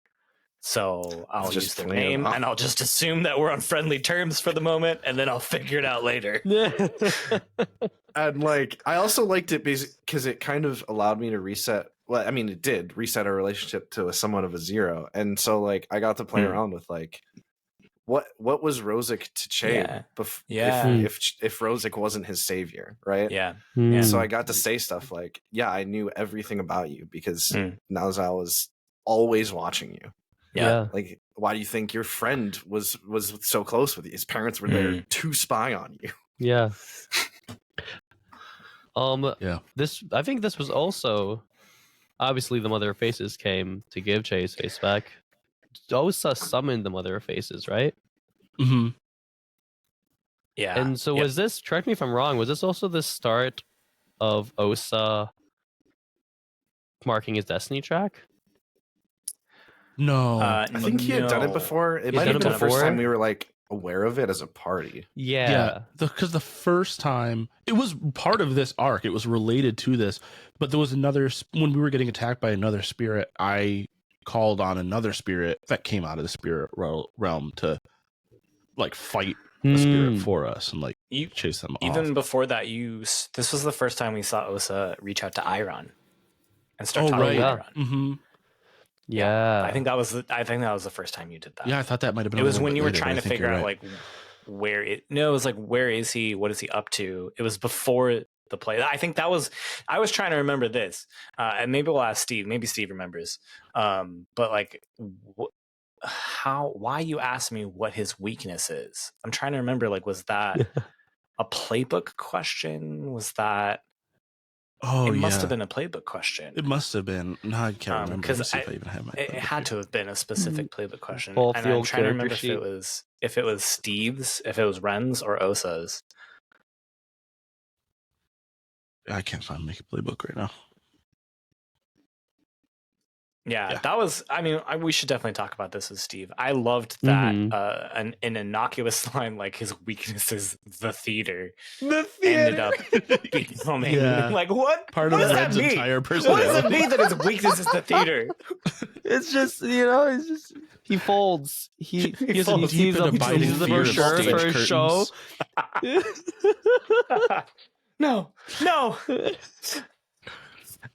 so I'll use their name and I'll just assume that we're on friendly terms for the moment, and then I'll figure it out later. And like I also liked it because it kind of allowed me to reset. Well, I mean, it did reset our relationship to somewhat of a zero, and so like I got to play around with like what was Rosic to Che if Rosic wasn't his savior, right? So I got to say stuff like, I knew everything about you because Naozao was always watching you. Like, why do you think your friend was so close with you? His parents were there to spy on you. I think this was also, obviously the Mother of Faces came to give Che's face back. Osa summoned the Mother of Faces, right? Yeah. And so was this, correct me if I'm wrong, was this also the start of Osa marking his destiny track? No. I think he had done it before. It might have been the first time we were like aware of it as a party. Because the first time it was part of this arc, it was related to this, but there was another, when we were getting attacked by another spirit, I called on another spirit that came out of the spirit realm to like fight the spirit for us and like chase them off. Even before that, this was the first time we saw Osa reach out to Iron and start talking to Iron. I think that was the first time you did that. Yeah, I thought that might have been. It was when you were trying to figure out like where it. No, it was like, where is he? What is he up to? It was before the play. I think that was. I was trying to remember this, and maybe we'll ask Steve. Maybe Steve remembers. But like, why you asked me what his weakness is? I'm trying to remember. Like, was that a playbook question? Was that? Oh, it must have been a playbook question. It must have been. No, I can't remember. Because it had to have been a specific playbook question. And I'm trying to remember if it was Steve's, if it was Ren's, or Osa's. I can't find make a playbook right now. Yeah, that was. I mean, we should definitely talk about this with Steve. I loved that an innocuous line like his weakness is the theater. The theater ended up becoming like what? Part of Red's entire personality. What does it mean that his weakness is the theater? It's just it's just he folds. He he's a brochure for his show. No.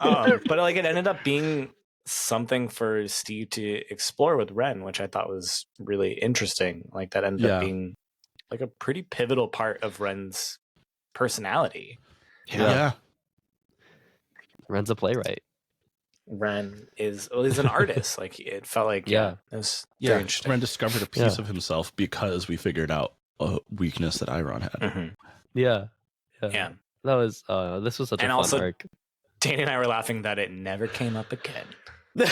But like it ended up being something for Steve to explore with Ren, which I thought was really interesting. Like that ended up being like a pretty pivotal part of Ren's personality. Yeah. Ren's a playwright. Ren is an artist. Like it felt like it was very interesting. Ren discovered a piece of himself because we figured out a weakness that Iron had. Mm-hmm. Yeah. Yeah. That was this was such a fun arc. Danny and I were laughing that it never came up again. No,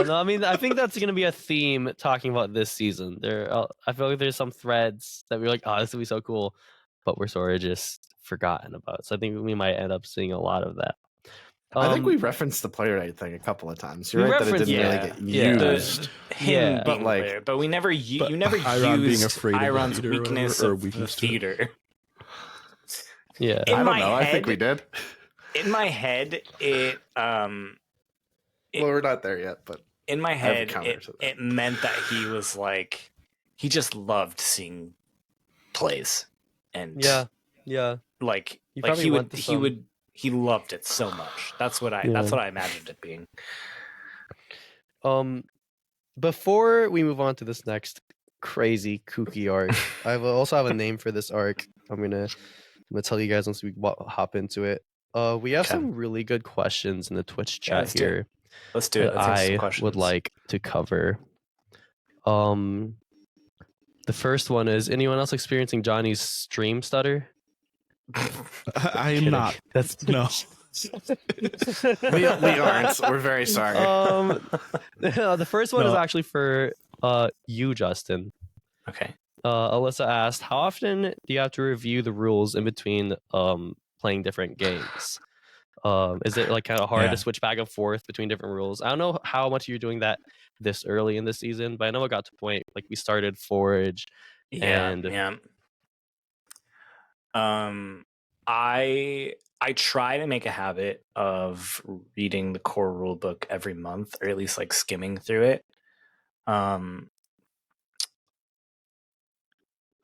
I mean, I think that's going to be a theme talking about this season. I feel like there's some threads that we're like, oh, this would be so cool, but we're sort of just forgotten about. So I think we might end up seeing a lot of that. I think we referenced the playwright thing a couple of times. You're right that it didn't really get used. But like, but we never, you never used Iron's weakness or weakness theater. Yeah, I don't know. I think we did. In my head, well, we're not there yet, but in my head, it meant that he was like, he just loved seeing plays, and like he loved it so much. That's what I imagined it being. Before we move on to this next crazy kooky arc, I also have a name for this arc. I'm gonna tell you guys once we hop into it. We have some really good questions in the Twitch chat here. Let's do it. I would like to cover. The first one is: anyone else experiencing Johnny's stream stutter? I am not. That's no. we aren't. We're very sorry. The first one is actually for you, Justin. Okay. Alyssa asked, how often do you have to review the rules in between playing different games? Is it like kind of hard to switch back and forth between different rules? I don't know how much you're doing that this early in the season, but I know it got to a point like we started Forge I try to make a habit of reading the core rule book every month, or at least like skimming through it.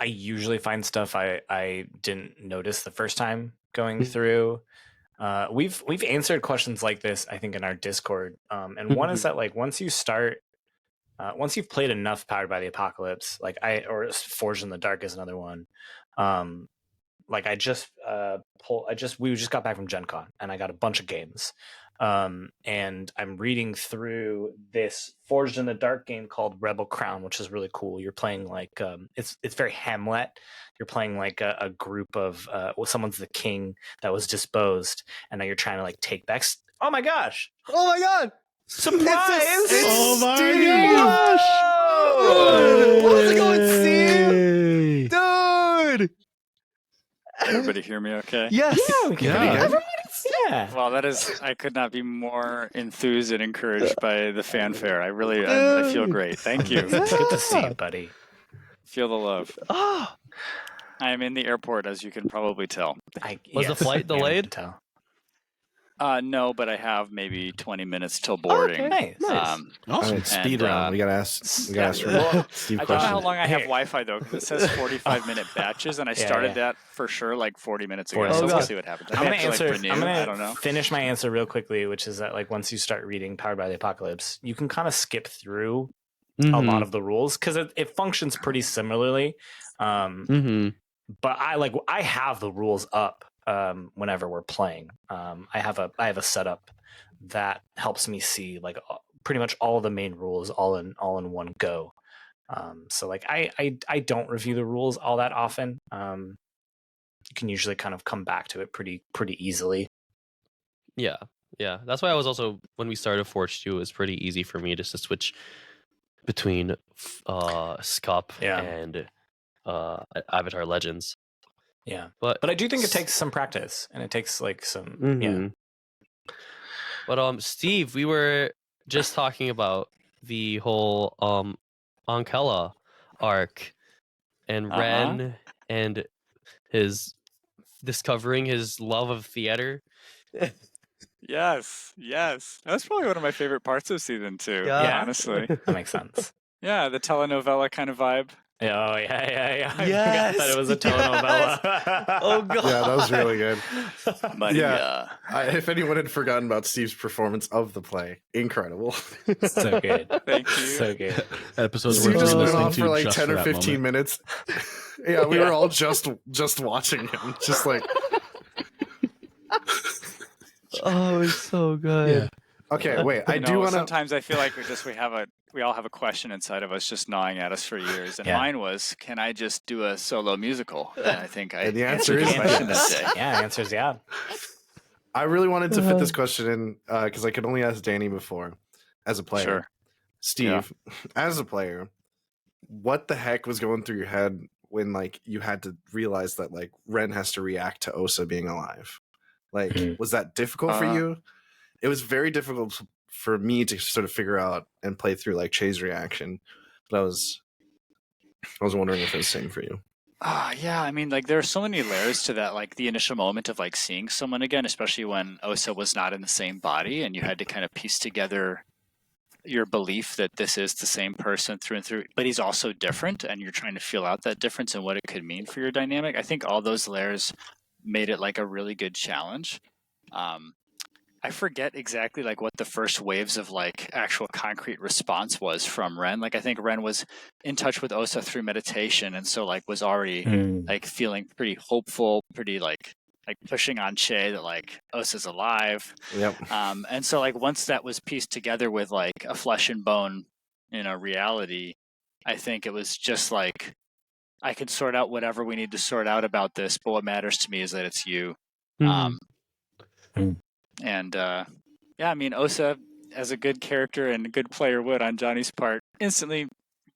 I usually find stuff I didn't notice the first time going through. We've answered questions like this, I think, in our Discord. And one is that like once you've played enough Powered by the Apocalypse, or Forged in the Dark is another one. Like we just got back from Gen Con and I got a bunch of games. And I'm reading through this Forged in the Dark game called Rebel Crown, which is really cool. You're playing like it's very Hamlet. You're playing like a group of someone's the king that was disposed, and now you're trying to like take back. Oh my gosh! Oh my god! Surprise! Oh my gosh! How's it going, Steve? Dude! Everybody hear me okay? Yes. Yeah. Well, I could not be more enthused and encouraged by the fanfare. I feel great. Thank you. It's good to see you, buddy. Feel the love. Oh. I am in the airport, as you can probably tell. Was the flight delayed? No, but I have maybe 20 minutes till boarding. Okay, nice. Awesome. Speed round. We gotta ask Steve I questions. don't know how long I have Wi-Fi though, because it says 45-minute batches, and I started that for sure like 40 minutes ago. So we'll see what happens. I'm gonna finish my answer real quickly, which is that like once you start reading Powered by the Apocalypse, you can kind of skip through a lot of the rules because it functions pretty similarly. But I have the rules up. Whenever we're playing, I have a setup that helps me see like pretty much all the main rules all in one go. So like I don't review the rules all that often. You can usually kind of come back to it pretty easily. Yeah. That's why I was also, when we started Forge 2, it was pretty easy for me just to switch between SCUP and Avatar Legends. Yeah, but I do think it takes some practice, and it takes like some But Steve, we were just talking about the whole Ankela arc and Ren and his discovering his love of theater. Yes. That's probably one of my favorite parts of season 2. Yeah. Honestly. That makes sense. Yeah, the telenovela kind of vibe. Oh yeah. I Yes! forgot that it was a telenovela. Oh god. Yeah, that was really good. Maria. If anyone had forgotten about Steve's performance of the play, incredible. So good. Thank you. So good. Episodes Steve worth just went listening on to for like just 10 for or that 15 moment. minutes. Yeah, we were all just watching him, just like. Oh, it's so good. Okay, wait. I do want to. Sometimes I feel like we all have a question inside of us just gnawing at us for years. And mine was, can I just do a solo musical? And I think I And the answer answered is the question yes. that day. Yeah, the answer is yeah. I really wanted to fit this question in because I could only ask Danny before as a player. Sure. Steve, as a player, what the heck was going through your head when like you had to realize that like Ren has to react to Osa being alive? Like, was that difficult for you? It was very difficult for me to sort of figure out and play through like Che's reaction. But I was wondering if it was the same for you. Yeah, I mean, like there are so many layers to that, like the initial moment of like seeing someone again, especially when Osa was not in the same body and you had to kind of piece together your belief that this is the same person through and through, but he's also different and you're trying to feel out that difference and what it could mean for your dynamic. I think all those layers made it like a really good challenge. I forget exactly like what the first waves of like actual concrete response was from Ren. Like I think Ren was in touch with Osa through meditation, and so like was already like feeling pretty hopeful, pretty like pushing on Che that like Osa's alive. Yep. And so like once that was pieced together with like a flesh and bone, reality, I think it was just like I can sort out whatever we need to sort out about this, but what matters to me is that it's you. And I mean, Osa, as a good character and a good player would on Johnny's part, instantly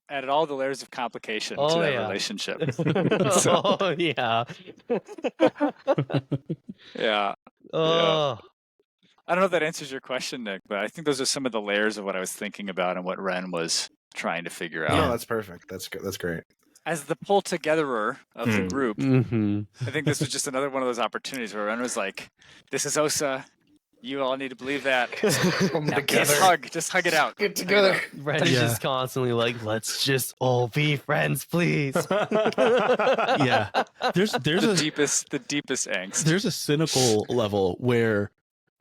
added all the layers of complication to that relationship. Oh yeah. Yeah. Oh. I don't know if that answers your question, Nick, but I think those are some of the layers of what I was thinking about and what Ren was trying to figure out. No, that's perfect. That's good. That's great. As the pull togetherer of the group, I think this was just another one of those opportunities where Ren was like, "This is Osa. You all need to believe that. Just hug it out. Get together." Ren is just constantly like, "Let's just all be friends, please." Yeah, there's the deepest angst. There's a cynical level where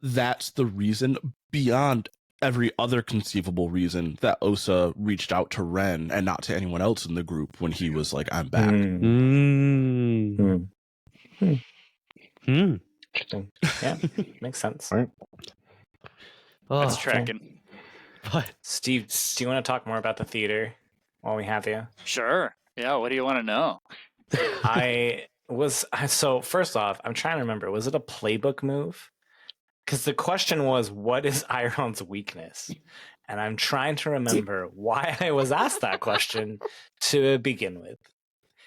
that's the reason beyond every other conceivable reason that Osa reached out to Ren and not to anyone else in the group when he was like, "I'm back." Interesting. Yeah, makes sense. Right. That's tracking. But Steve, do you want to talk more about the theater while we have you? Sure. Yeah. What do you want to know? So first off, I'm trying to remember. Was it a playbook move? Because the question was, what is Iron's weakness? And I'm trying to remember why I was asked that question to begin with.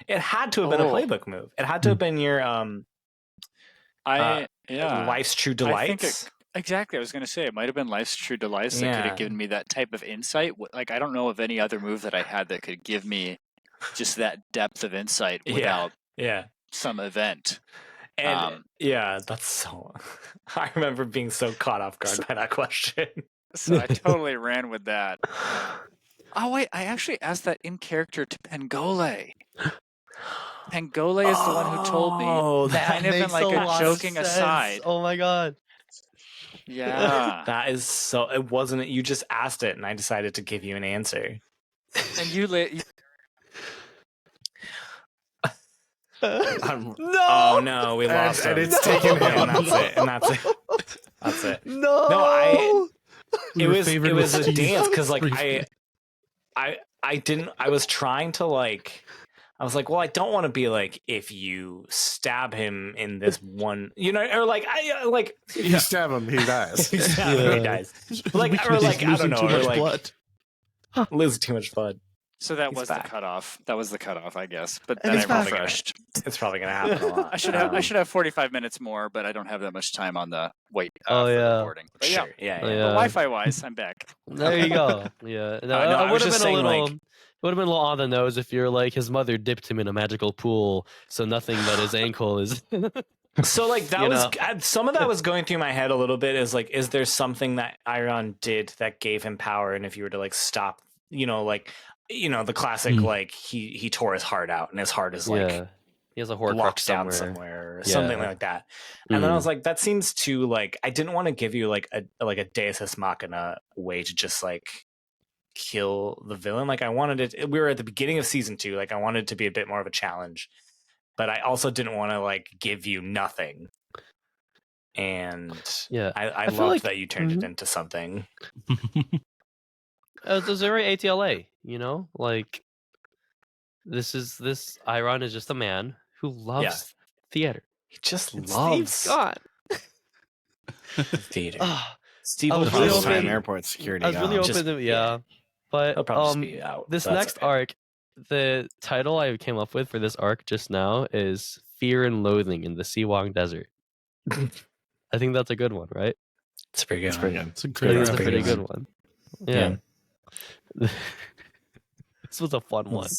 It had to have been a playbook move. It had to have been your Life's True Delights. Exactly. I was going to say it might have been Life's True Delights that could have given me that type of insight. Like I don't know of any other move that I had that could give me just that depth of insight without some event. And that's so. I remember being so caught off guard by that question. So I totally ran with that. Oh wait, I actually asked that in character to Pengole. Pengole is the one who told me that kind of in like a joking aside. Oh my god. Yeah. That is so. It wasn't. You just asked it, and I decided to give you an answer. And you No! Oh no, we lost him. And it's taken him. And that's it. That's it. No. It was a dance because like I was trying to like. I was like, well, I don't want to be like, if you stab him in this one, or like, If you stab him, he dies. He dies. Like, or like, I don't know, or like, blood. Lose too much blood. So that was the cutoff. That was the cutoff, I guess. But then I refreshed. It's probably gonna happen a lot. I should have 45 minutes more, but I don't have that much time on the wait for recording. But sure. But Wi-Fi wise, I'm back. There you go. Yeah. No, I was just saying, like, it would have been a little on the nose if you're like his mother dipped him in a magical pool, so nothing but his ankle is. So like that was some of that was going through my head a little bit. Is like, is there something that Iron did that gave him power? And if you were to like stop, like you know, the classic like he tore his heart out and his heart is like he has a Horcrux locked down somewhere or something like that. And then I was like, that seems too like, I didn't want to give you like a Deus Ex Machina way to just like kill the villain. Like I wanted it, we were at the beginning of season 2, like I wanted it to be a bit more of a challenge, but I also didn't want to like give you nothing. And I loved like, that you turned it into something. It was very ATLA, you know, like this Iron is just a man who loves theater. He just loves Scott. Theater. Steve was really open airport security. I was really open to but this next arc, the title I came up with for this arc just now is Fear and Loathing in the Siwang Desert. I think that's a good one, right? It's pretty good. It's a pretty good one. Yeah. This was a fun one.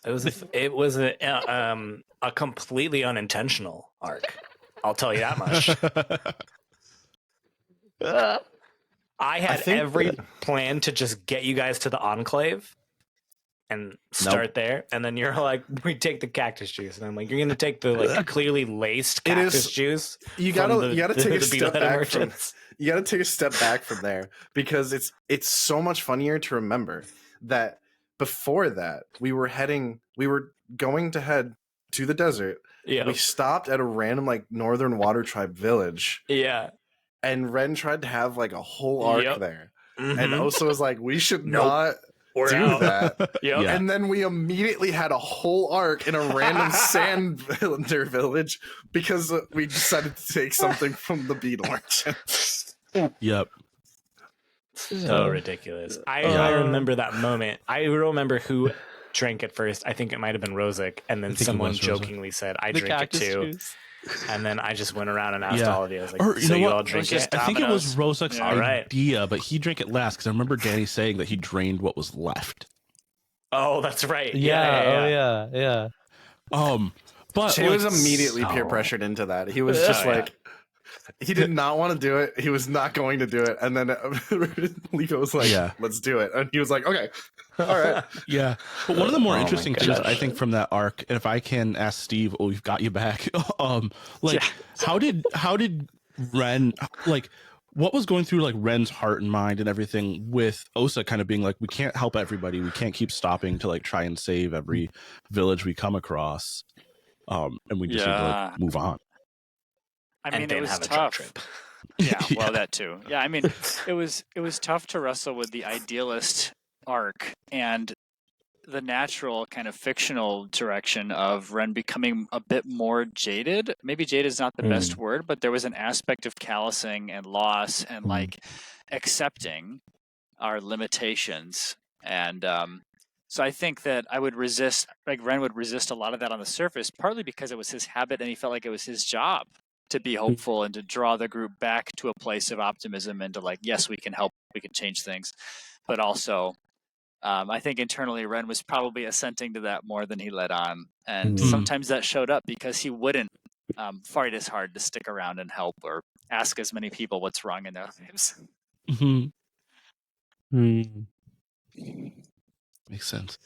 It was a completely unintentional arc. I'll tell you that much. I had every plan to just get you guys to the Enclave and start there, and then you're like, we take the cactus juice, and I'm like, you're gonna take the like clearly laced cactus juice. You gotta take a step back you gotta take a step back from there, because it's so much funnier to remember that before that we were going to head to the desert. Yeah, we stopped at a random like Northern Water Tribe village. Yeah. And Ren tried to have like a whole arc there. And Osa was like, we should not do that. And then we immediately had a whole arc in a random Sander village because we decided to take something from the beetle merchant. Yep. So ridiculous. I remember that moment. I remember who drank it first. I think it might have been Rosic. And then someone jokingly said, I drink it too. Juice. And then I just went around and asked all of you. I was like, so you all drink it? I think it was Rosic's idea, but he drank it last because I remember Danny saying that he drained what was left. Oh, that's right. Yeah. But he was immediately peer pressured into that. He was just like, he did not want to do it. He was not going to do it. And then Liko was like, let's do it. And he was like, okay. All right. Yeah. But one of the more interesting things I think from that arc, and if I can ask Steve, we've got you back. How did Ren, like, what was going through like Ren's heart and mind and everything with Osa kind of being like, we can't help everybody. We can't keep stopping to like try and save every village we come across. And we just need to like move on. I mean, it was tough. Yeah, well, that too. Yeah, I mean, it was tough to wrestle with the idealist arc and the natural kind of fictional direction of Ren becoming a bit more jaded. Maybe jaded is not the best word, but there was an aspect of callousing and loss and like accepting our limitations. And so I think that I would resist, like Ren would resist a lot of that on the surface, partly because it was his habit and he felt like it was his job to be hopeful and to draw the group back to a place of optimism and to like, yes, we can help, we can change things. But also, I think internally Ren was probably assenting to that more than he let on. And sometimes that showed up because he wouldn't fight as hard to stick around and help or ask as many people what's wrong in their lives. Makes sense.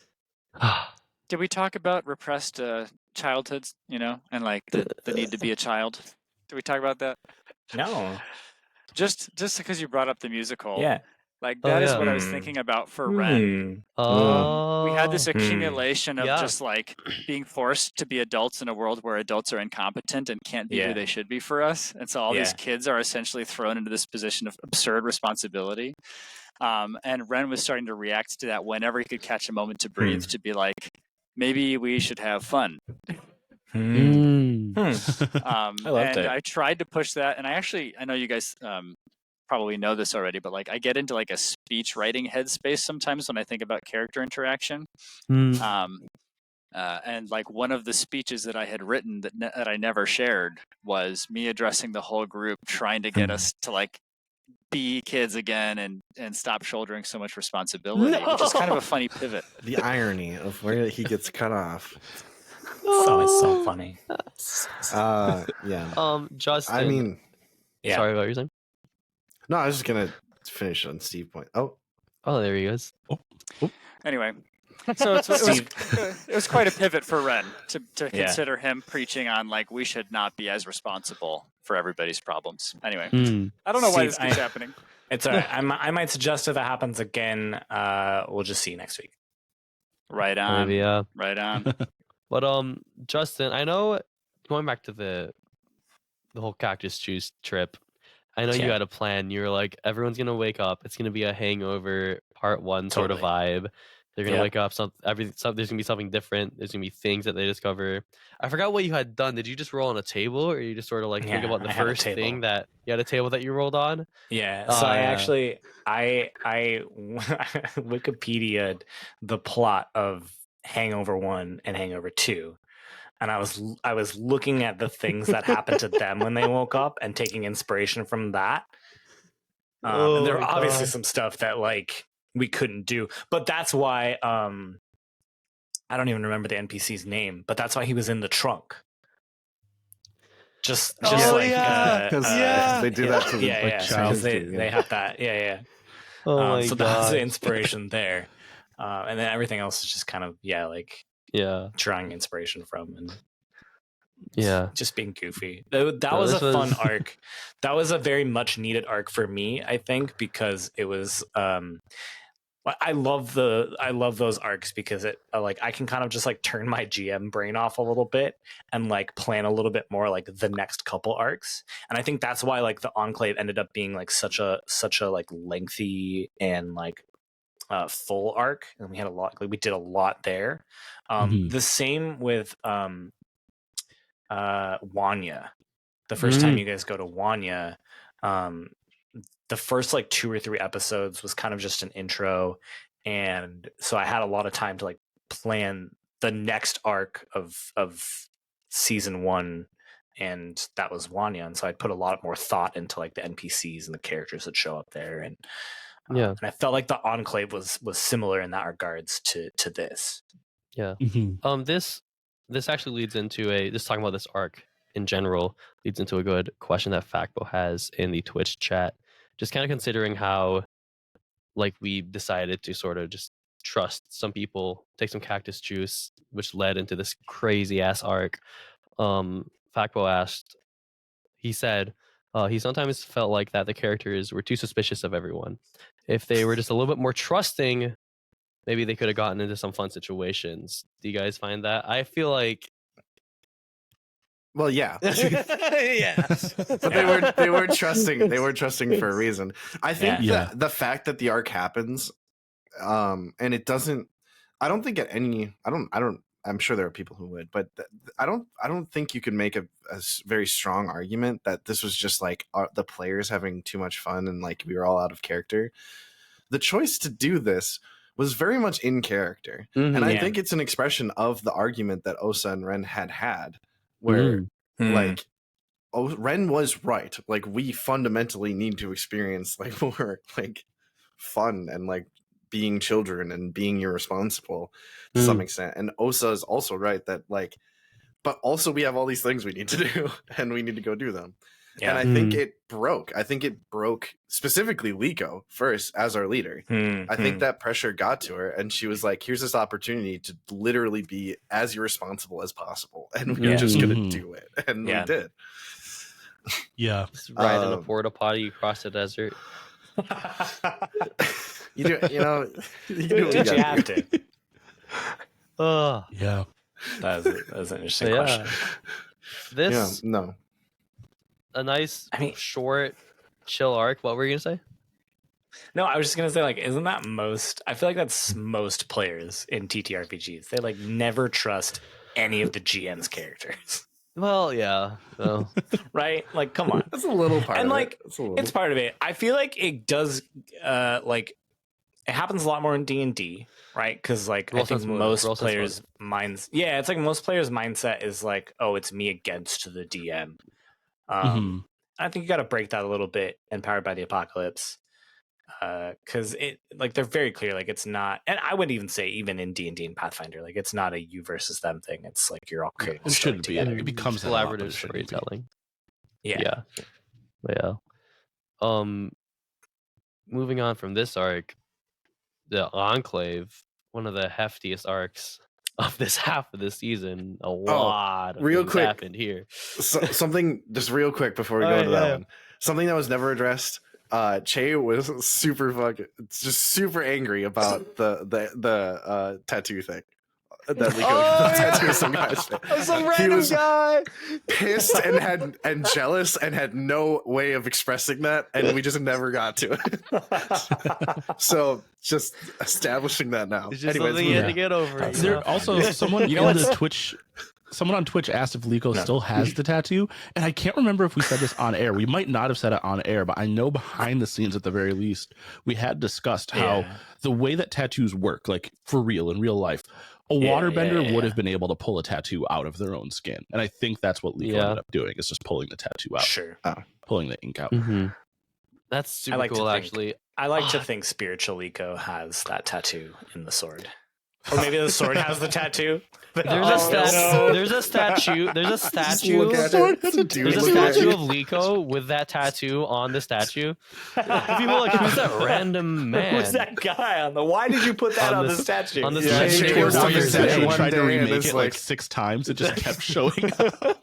Did we talk about repressed childhoods, you know, and like the need to be a child? Did we talk about that? No. Just because you brought up the musical. Yeah. Like that is what I was thinking about for Ren. We had this accumulation of just like being forced to be adults in a world where adults are incompetent and can't be who they should be for us. And so all these kids are essentially thrown into this position of absurd responsibility. And Ren was starting to react to that whenever he could catch a moment to breathe, to be like, maybe we should have fun. I loved it. I tried to push that. And I know you guys probably know this already, but like I get into like a speech writing headspace sometimes when I think about character interaction. And like one of the speeches that I had written that I never shared was me addressing the whole group, trying to get us to like be kids again and stop shouldering so much responsibility, which is kind of a funny pivot. The irony of where he gets cut off. It's always so funny. Justin. I mean, sorry, what were you saying? No, I was just gonna finish on Steve's point. Oh, there he goes. Anyway, So it was quite a pivot for Ren to consider him preaching on like we should not be as responsible for everybody's problems. Anyway, I don't know why this keeps happening. It's all right. I might suggest if it happens again, we'll just see you next week. Right on. Maybe, yeah. Right on. But Justin, I know going back to the whole cactus juice trip, I know you had a plan. You were like, everyone's gonna wake up. It's gonna be a hangover part 1 sort of vibe. They're gonna wake up. There's gonna be something different. There's gonna be things that they discover. I forgot what you had done. Did you just roll on a table, or you just sort of like think about the first thing that you had a table that you rolled on? Yeah. So I Wikipedia'd the plot of Hangover 1 and Hangover 2. And I was looking at the things that happened to them when they woke up and taking inspiration from that. And there were obviously some stuff that like we couldn't do, but that's why I don't even remember the NPC's name, but that's why he was in the trunk. Just they do that to the child. They have that. Yeah. So that's the inspiration there. And then everything else is just kind of drawing inspiration from and just being goofy. That was a fun arc. That was a very much needed arc for me, I think, because it was I love those arcs because it I can kind of just like turn my GM brain off a little bit and like plan a little bit more like the next couple arcs. And I think that's why like the Enclave ended up being like such a like lengthy and like full arc, and we had a lot. Like, we did a lot there. The same with Wanya. The first time you guys go to Wanya, the first like 2 or 3 episodes was kind of just an intro, and so I had a lot of time to like plan the next arc of season 1, and that was Wanya. And so I'd put a lot more thought into like the NPCs and the characters that show up there, and and I felt like the Enclave was similar in that regards to this. Yeah. This actually leads into just talking about this arc in general leads into a good question that Factbo has in the Twitch chat. Just kind of considering how like we decided to sort of just trust some people, take some cactus juice, which led into this crazy ass arc. Factbo asked, he said, he sometimes felt like that the characters were too suspicious of everyone. If they were just a little bit more trusting, maybe they could have gotten into some fun situations. Do you guys find that? I feel like, well, yeah, yes, but they were trusting. They were trusting for a reason. I think that the fact that the arc happens, and it doesn't. I don't think at any. I don't. I'm sure there are people who would, but I don't think you can make a very strong argument that this was just like the players having too much fun and like we were all out of character. The choice to do this was very much in character, and I think it's an expression of the argument that Osa and Ren had, where like Ren was right. Like, we fundamentally need to experience like more like fun and like being children and being irresponsible to some extent. And Osa is also right that like, but also we have all these things we need to do and we need to go do them. Yeah. And I think it broke. I think it broke specifically Liko first as our leader. I think that pressure got to her and she was like, here's this opportunity to literally be as irresponsible as possible. And we're just going to do it. And we did. Yeah. Just ride in a porta potty across the desert. You do you have to. Yeah. That was an interesting question. This a nice, short, chill arc. What were you gonna say? No, I was just gonna say, like, isn't that I feel like that's most players in TTRPGs. They like never trust any of the GM's characters. Well, yeah. Well. Right? Like, come on. That's a little part and of like, it. It's part of it. I feel like it does like it happens a lot more in D&D, right? Because like I think most players' minds it's like most players' mindset is like, oh, it's me against the DM. I think you got to break that a little bit in Powered by the Apocalypse, because it like they're very clear, like it's not, and I would even say even in D&D and Pathfinder, like it's not a you versus them thing. It's like you're all creating. It shouldn't be. It becomes collaborative storytelling. Yeah. Moving on from this arc, the Enclave. one of the heftiest arcs of this half of the season. A lot of real things quick happened here. Something just real quick before we go to that one. Something that was never addressed. Che was super angry about the tattoo thing. That Liko tattoo some guy's face. Some random guy pissed and jealous and had no way of expressing that, and we just never got to it. So just establishing that now. It's just something you had to get over. There also someone someone on Twitch asked if Liko still has the tattoo, and I can't remember if we said this on air. We might not have said it on air, but I know behind the scenes at the very least, we had discussed how the way that tattoos work, like for real in real life, a waterbender would have been able to pull a tattoo out of their own skin. And I think that's what Liko ended up doing, is just pulling the tattoo out. Sure. Pulling the ink out. Mm-hmm. That's super cool, actually. I like to think spiritual Liko has that tattoo in the sword. Or maybe the sword has the tattoo. There's a statue. There's a statue. There's a statue of Liko with that tattoo on the statue. People are like, who's that random man? Who's that guy on the? Why did you put that on the statue? On the statue, tried to remake it like 6 times. It just kept showing up.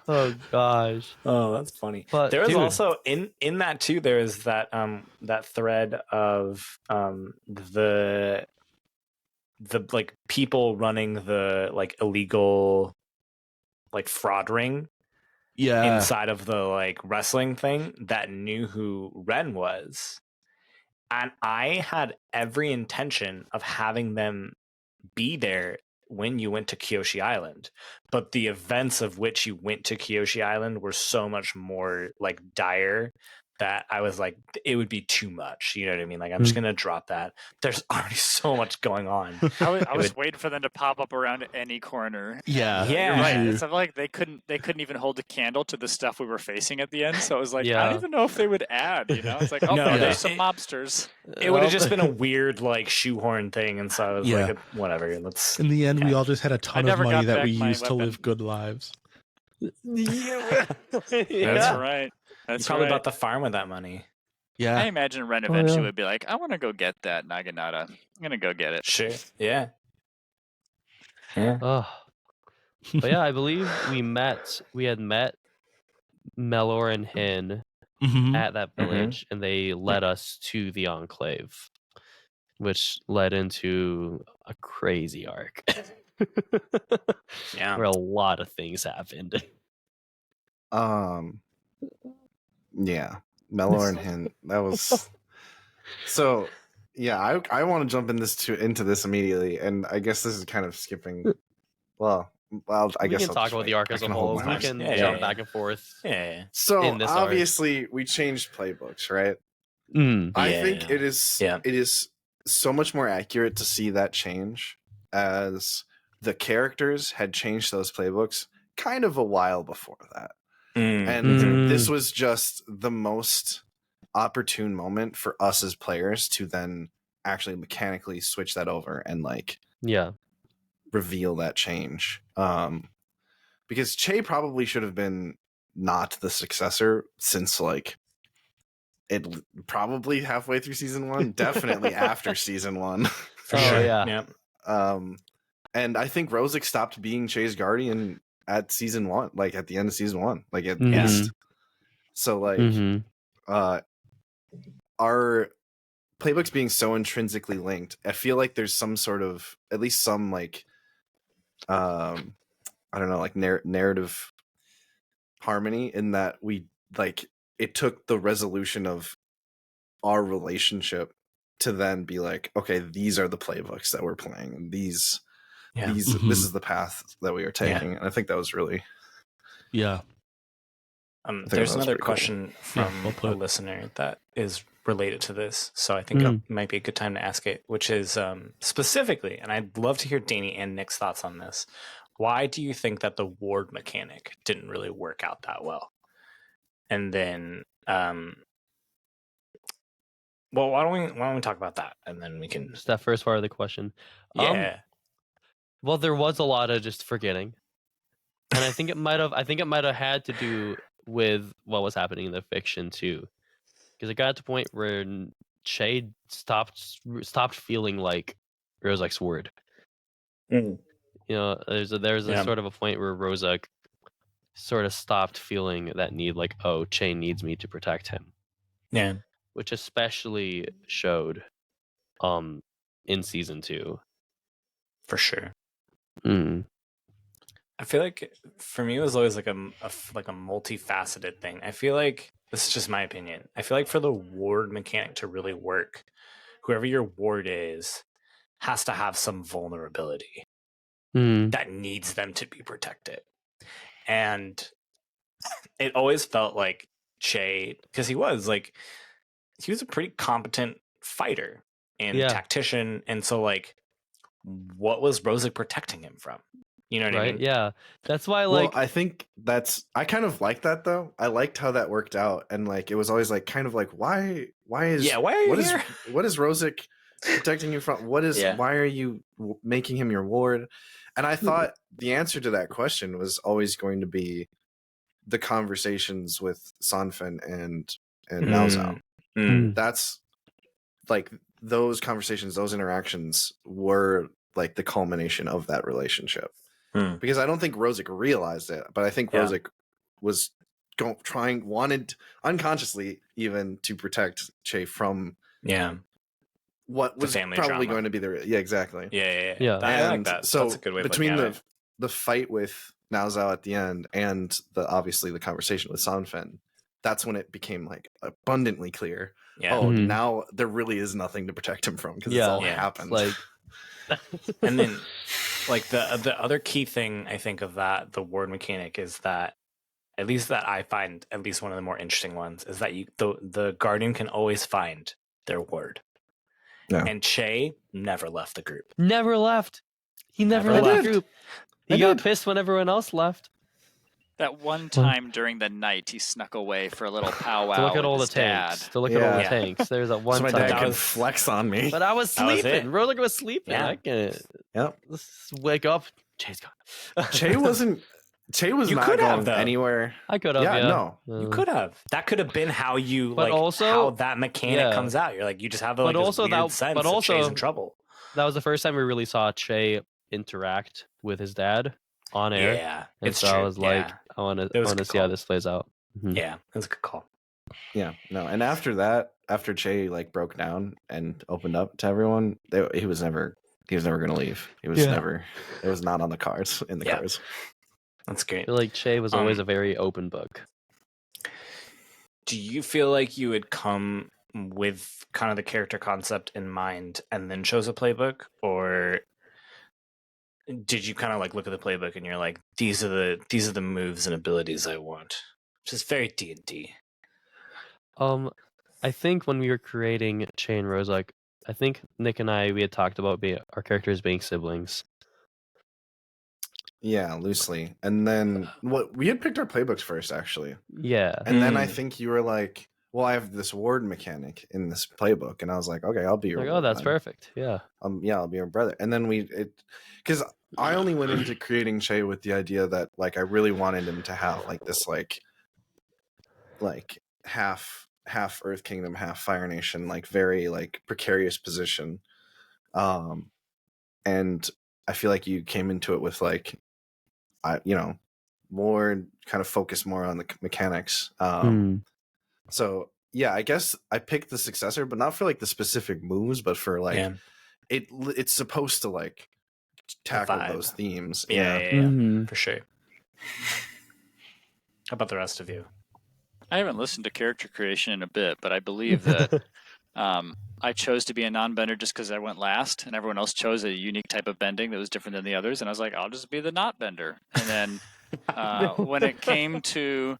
Oh gosh. Oh, that's funny. But there was also in that too. There is that that thread of the like people running the like illegal like fraud ring inside of the like wrestling thing that knew who Ren was, and I had every intention of having them be there when you went to Kyoshi Island, but the events of which you went to Kyoshi Island were so much more like dire that I was like, it would be too much. You know what I mean? Like, I'm just going to drop that. There's already so much going on. I was waiting for them to pop up around any corner. Yeah. You're right. It's like they couldn't even hold a candle to the stuff we were facing at the end. So it was like, I don't even know if they would add, you know? It's like, there's some mobsters. It would have just been a weird, like, shoehorn thing. And so I was like, whatever. In the end, we all just had a ton of money that we used to live good lives. That's right. That's probably bought the farm with that money. Yeah. I imagine Ren eventually would be like, I want to go get that Naginata. I'm going to go get it. Sure. Yeah. Oh. But yeah, I believe we had met Melor and Hin at that village, and they led us to the Enclave, which led into a crazy arc. Where a lot of things happened. Yeah, Melor and Hin. That was so. Yeah, I want to jump into this immediately, and I guess this is kind of skipping. Well, I guess we can talk about the arc as a whole. We can jump back and forth. Yeah. So obviously, we changed playbooks, right? I think it is so much more accurate to see that change, as the characters had changed those playbooks kind of a while before that. And this was just the most opportune moment for us as players to then actually mechanically switch that over and like reveal that change. Because Che probably should have been not the successor since like it probably halfway through season 1, definitely after season 1. For sure. And I think Rosic stopped being Che's guardian at season 1, like at the end of season 1, like at least. So like our playbooks being so intrinsically linked, I feel like there's some sort of, at least some like I don't know, like narrative harmony in that we like it took the resolution of our relationship to then be like, okay, these are the playbooks that we're playing, this is the path that we are taking. And I think that was really there's another question from a listener that is related to this, so I think it might be a good time to ask it, which is specifically, and I'd love to hear Danny and Nick's thoughts on this. Why do you think that the ward mechanic didn't really work out that well? And then well, why don't we talk about that, and then we can just that first part of the question. Well, there was a lot of just forgetting, and I think it might have had to do with what was happening in the fiction too, because it got to the point where Che stopped feeling like Rozek's word. Mm. You know, there's a sort of a point where Rozek sort of stopped feeling that need, like, oh, Che needs me to protect him. Yeah. Which especially showed in season 2. For sure. Mm. I feel like for me it was always like a multifaceted thing. I feel like this is just my opinion. I feel like for the ward mechanic to really work, whoever your ward is has to have some vulnerability that needs them to be protected. And it always felt like Che, because he was a pretty competent fighter and tactician, and so like, what was Rozek protecting him from? You know what I mean? Yeah, that's why. Well, I think I kind of like that though. I liked how that worked out, and like it was always like kind of like why are you here? What is Rozek protecting you from? Why are you making him your ward? And I thought the answer to that question was always going to be the conversations with Sanfen and Nao Zhao. That's like those conversations, those interactions were like the culmination of that relationship. Because I don't think Rozek realized it, but I think Rozek was wanted unconsciously even to protect Che from what was probably drama. going to be exactly. Yeah. I like that. So that's a good way of between the fight with Nao Zhao at the end and obviously the conversation with Sanfen, that's when it became like abundantly clear. Yeah. Oh, now there really is nothing to protect him from because it's all happened. Like, and then like the other key thing I think of that the ward mechanic is that at least that I find at least one of the more interesting ones is that the guardian can always find their ward. Yeah. And Che never left the group. Never left. He never left the group. He got pissed when everyone else left. That one time during the night, he snuck away for a little powwow. To look at all the tanks. To look at all the tanks. There's that one so my time. dad could flex on me. But I was sleeping. Rozek was sleeping. Yeah. I can't. Yep. Let's wake up. Che's gone. Che was you not could going have, though. anywhere. I could have. Yeah. No. You could have. That could have been how you but also, how that mechanic comes out. You're like you just have like this weird sense that Che's in trouble. That was the first time we really saw Che interact with his dad on air. Yeah, and it's so true. I was like, I want to see how this plays out. Yeah, it was a good call. Yeah, no, and after that, after Che like broke down and opened up to everyone, he was never going to leave. He was never. It was not on the cards in the cards. That's great. I feel like Che was always a very open book. Do you feel like you would come with kind of the character concept in mind and then chose a playbook, or did you kind of like look at the playbook and you're like, these are the moves and abilities I want, which is very D&D? I think when we were creating Che and Rozek, I think Nick and we had talked about our characters being siblings. Yeah, loosely. And then we had picked our playbooks first, actually. Yeah. And then I think you were like, well, I have this ward mechanic in this playbook. And I was like, okay, I'll be your brother. Oh, that's perfect. Yeah. I'll be your brother. And then because I only went into creating Che with the idea that like I really wanted him to have like this like half Earth Kingdom, half Fire Nation, like very like precarious position. And I feel like you came into it with like more kind of focus more on the mechanics. So yeah, I guess I picked the successor, but not for like the specific moves, but for like it's supposed to like tackle those themes. Yeah. For sure. How about the rest of you? I haven't listened to character creation in a bit, but I believe that I chose to be a non-bender just because I went last, and everyone else chose a unique type of bending that was different than the others, and I was like, I'll just be the not bender. And then when it came to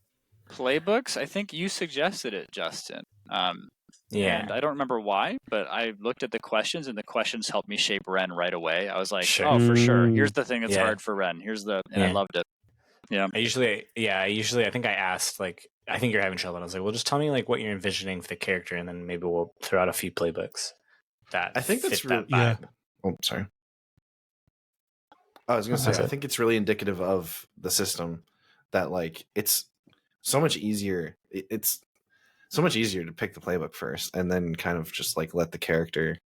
playbooks, I think you suggested it, Justin. And I don't remember why, but I looked at the questions, and the questions helped me shape Ren right away. I was like, oh, for sure. Here's the thing that's hard for Ren. And I loved it. Yeah. I think I asked, like, I think you're having trouble. And I was like, well, just tell me like what you're envisioning for the character, and then maybe we'll throw out a few playbooks that I think that's that vibe. Yeah. Oh, sorry. I was going to say, I think it's really indicative of the system that like it's so much easier. It's so much easier to pick the playbook first and then kind of just like let the character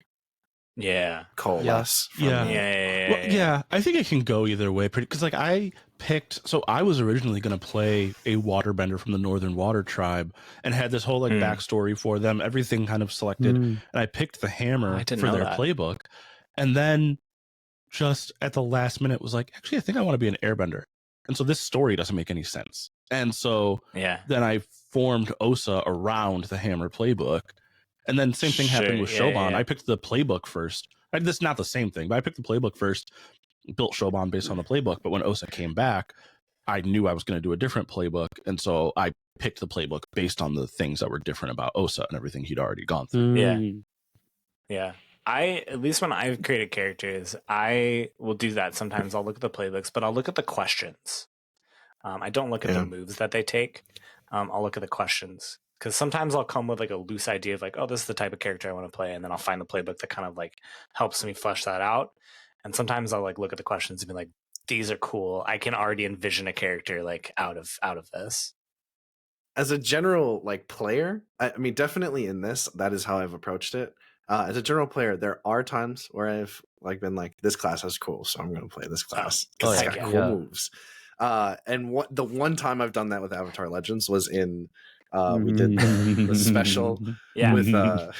coalesce. Yeah. I think it can go either way because like I was originally going to play a waterbender from the Northern Water Tribe and had this whole like backstory for them, everything kind of selected, and I picked the hammer for their playbook, and then just at the last minute was like, actually I think I want to be an airbender, and so this story doesn't make any sense, and so then I formed Osa around the hammer playbook. And then same thing happened with Shoban. I picked the playbook first. This is not the same thing, but I picked the playbook first, built Shoban based on the playbook. But when Osa came back, I knew I was going to do a different playbook. And so I picked the playbook based on the things that were different about Osa and everything he'd already gone through. Yeah. At least when I've created characters, I will do that. Sometimes I'll look at the playbooks, but I'll look at the questions. I don't look at the moves that they take. I'll look at the questions. Because sometimes I'll come with like a loose idea of like, oh, this is the type of character I want to play, and then I'll find the playbook that kind of like helps me flesh that out. And sometimes I'll like look at the questions and be like, these are cool. I can already envision a character like out of this. As a general like player, I mean, definitely in this, that is how I've approached it. As a general player, there are times where I've like been like, this class is cool, so I'm going to play this class because it's got cool moves. And the one time I've done that with Avatar Legends was in. We did the special with the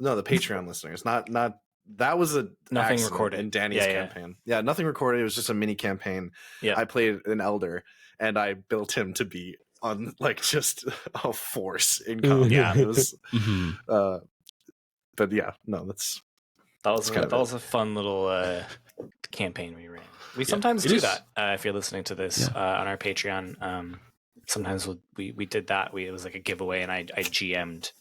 Patreon listeners. Not that was a nothing recorded in Danny's campaign. Yeah, nothing recorded. It was just a mini campaign. I played an elder and I built him to be on like just a force in combat. It was but yeah, no, that was a fun little campaign we ran. We sometimes do that if you're listening to this on our Patreon. Sometimes we did that. It was like a giveaway, and I GM'd.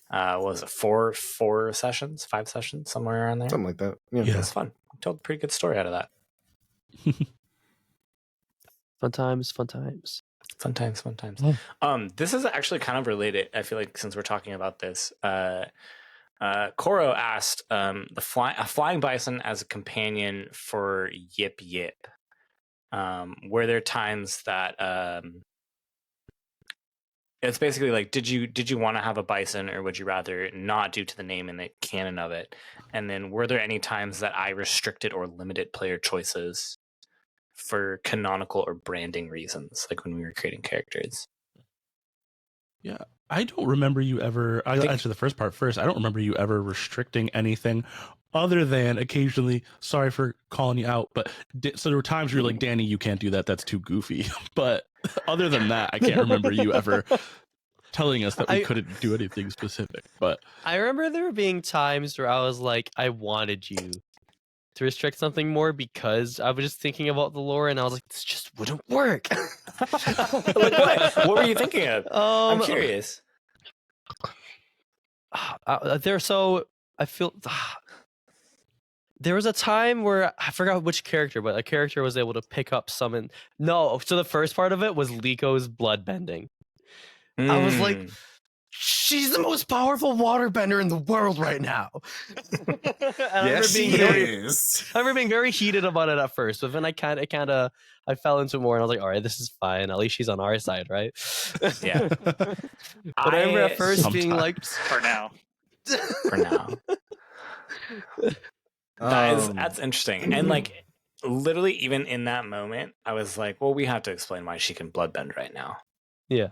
What was it 4 sessions, 5 sessions, somewhere around there, something like that. Yeah, it was fun. I told a pretty good story out of that. Fun times. This is actually kind of related. I feel like since we're talking about this, Koro asked a flying bison as a companion for Yip Yip. Were there times that it's basically like, did you want to have a bison, or would you rather not due to the name and the canon of it? And then were there any times that I restricted or limited player choices for canonical or branding reasons, like when we were creating characters? Yeah, I don't remember you ever. I'll answer the first part first. I don't remember you ever restricting anything other than occasionally, sorry for calling you out, but so there were times where you're like, Danny, you can't do that. That's too goofy. But other than that, I can't remember you ever telling us that we couldn't do anything specific. But I remember there being times where I was like, I wanted you to restrict something more because I was just thinking about the lore, and I was like, this just wouldn't work. Like what? What were you thinking of? I'm curious. I feel there was a time where I forgot which character, but a character was able to pick up summon. No, so the first part of it was Liko's blood bending. I was like, she's the most powerful waterbender in the world right now. Yes, she is. I remember being very heated about it at first, but then I fell into it more, and I was like, all right, this is fine. At least she's on our side, right? Yeah. But I remember at first being like, for now. That's interesting. And like literally even in that moment, I was like, well, we have to explain why she can bloodbend right now. Yeah.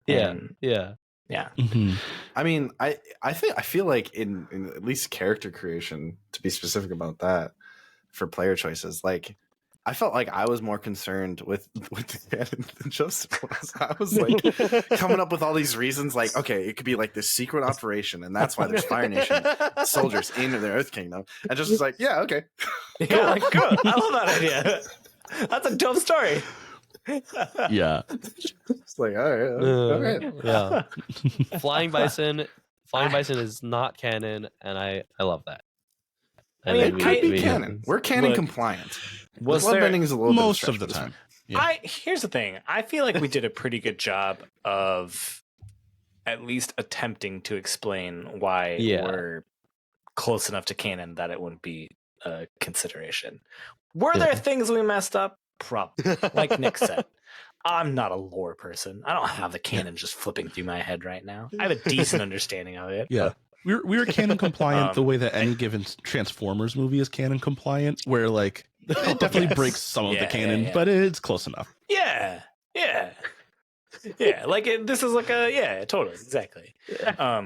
Mm-hmm. I mean, I feel like in at least character creation, to be specific about that, for player choices, like I felt like I was more concerned with the canon than Joseph was. I was like coming up with all these reasons, like, okay, it could be like this secret operation, and that's why there's Fire Nation soldiers in the Earth Kingdom. And just was like, yeah, okay. Yeah, like, cool. I love that idea. That's a dope story. Yeah. It's like, all right. Yeah. Flying Bison is not canon, and I love that. I mean, it could be canon. We're canon compliant. Bloodbending is a little most bit of the time. Yeah. Here's the thing. I feel like we did a pretty good job of at least attempting to explain why we're close enough to canon that it wouldn't be a consideration. Were there things we messed up? Probably. Like Nick said. I'm not a lore person. I don't have the canon just flipping through my head right now. I have a decent understanding of it. Yeah. We were canon compliant the way that any given Transformers movie is canon compliant, where like it definitely breaks some of the canon, but it's close enough. Yeah. Like this is like totally, exactly. Yeah.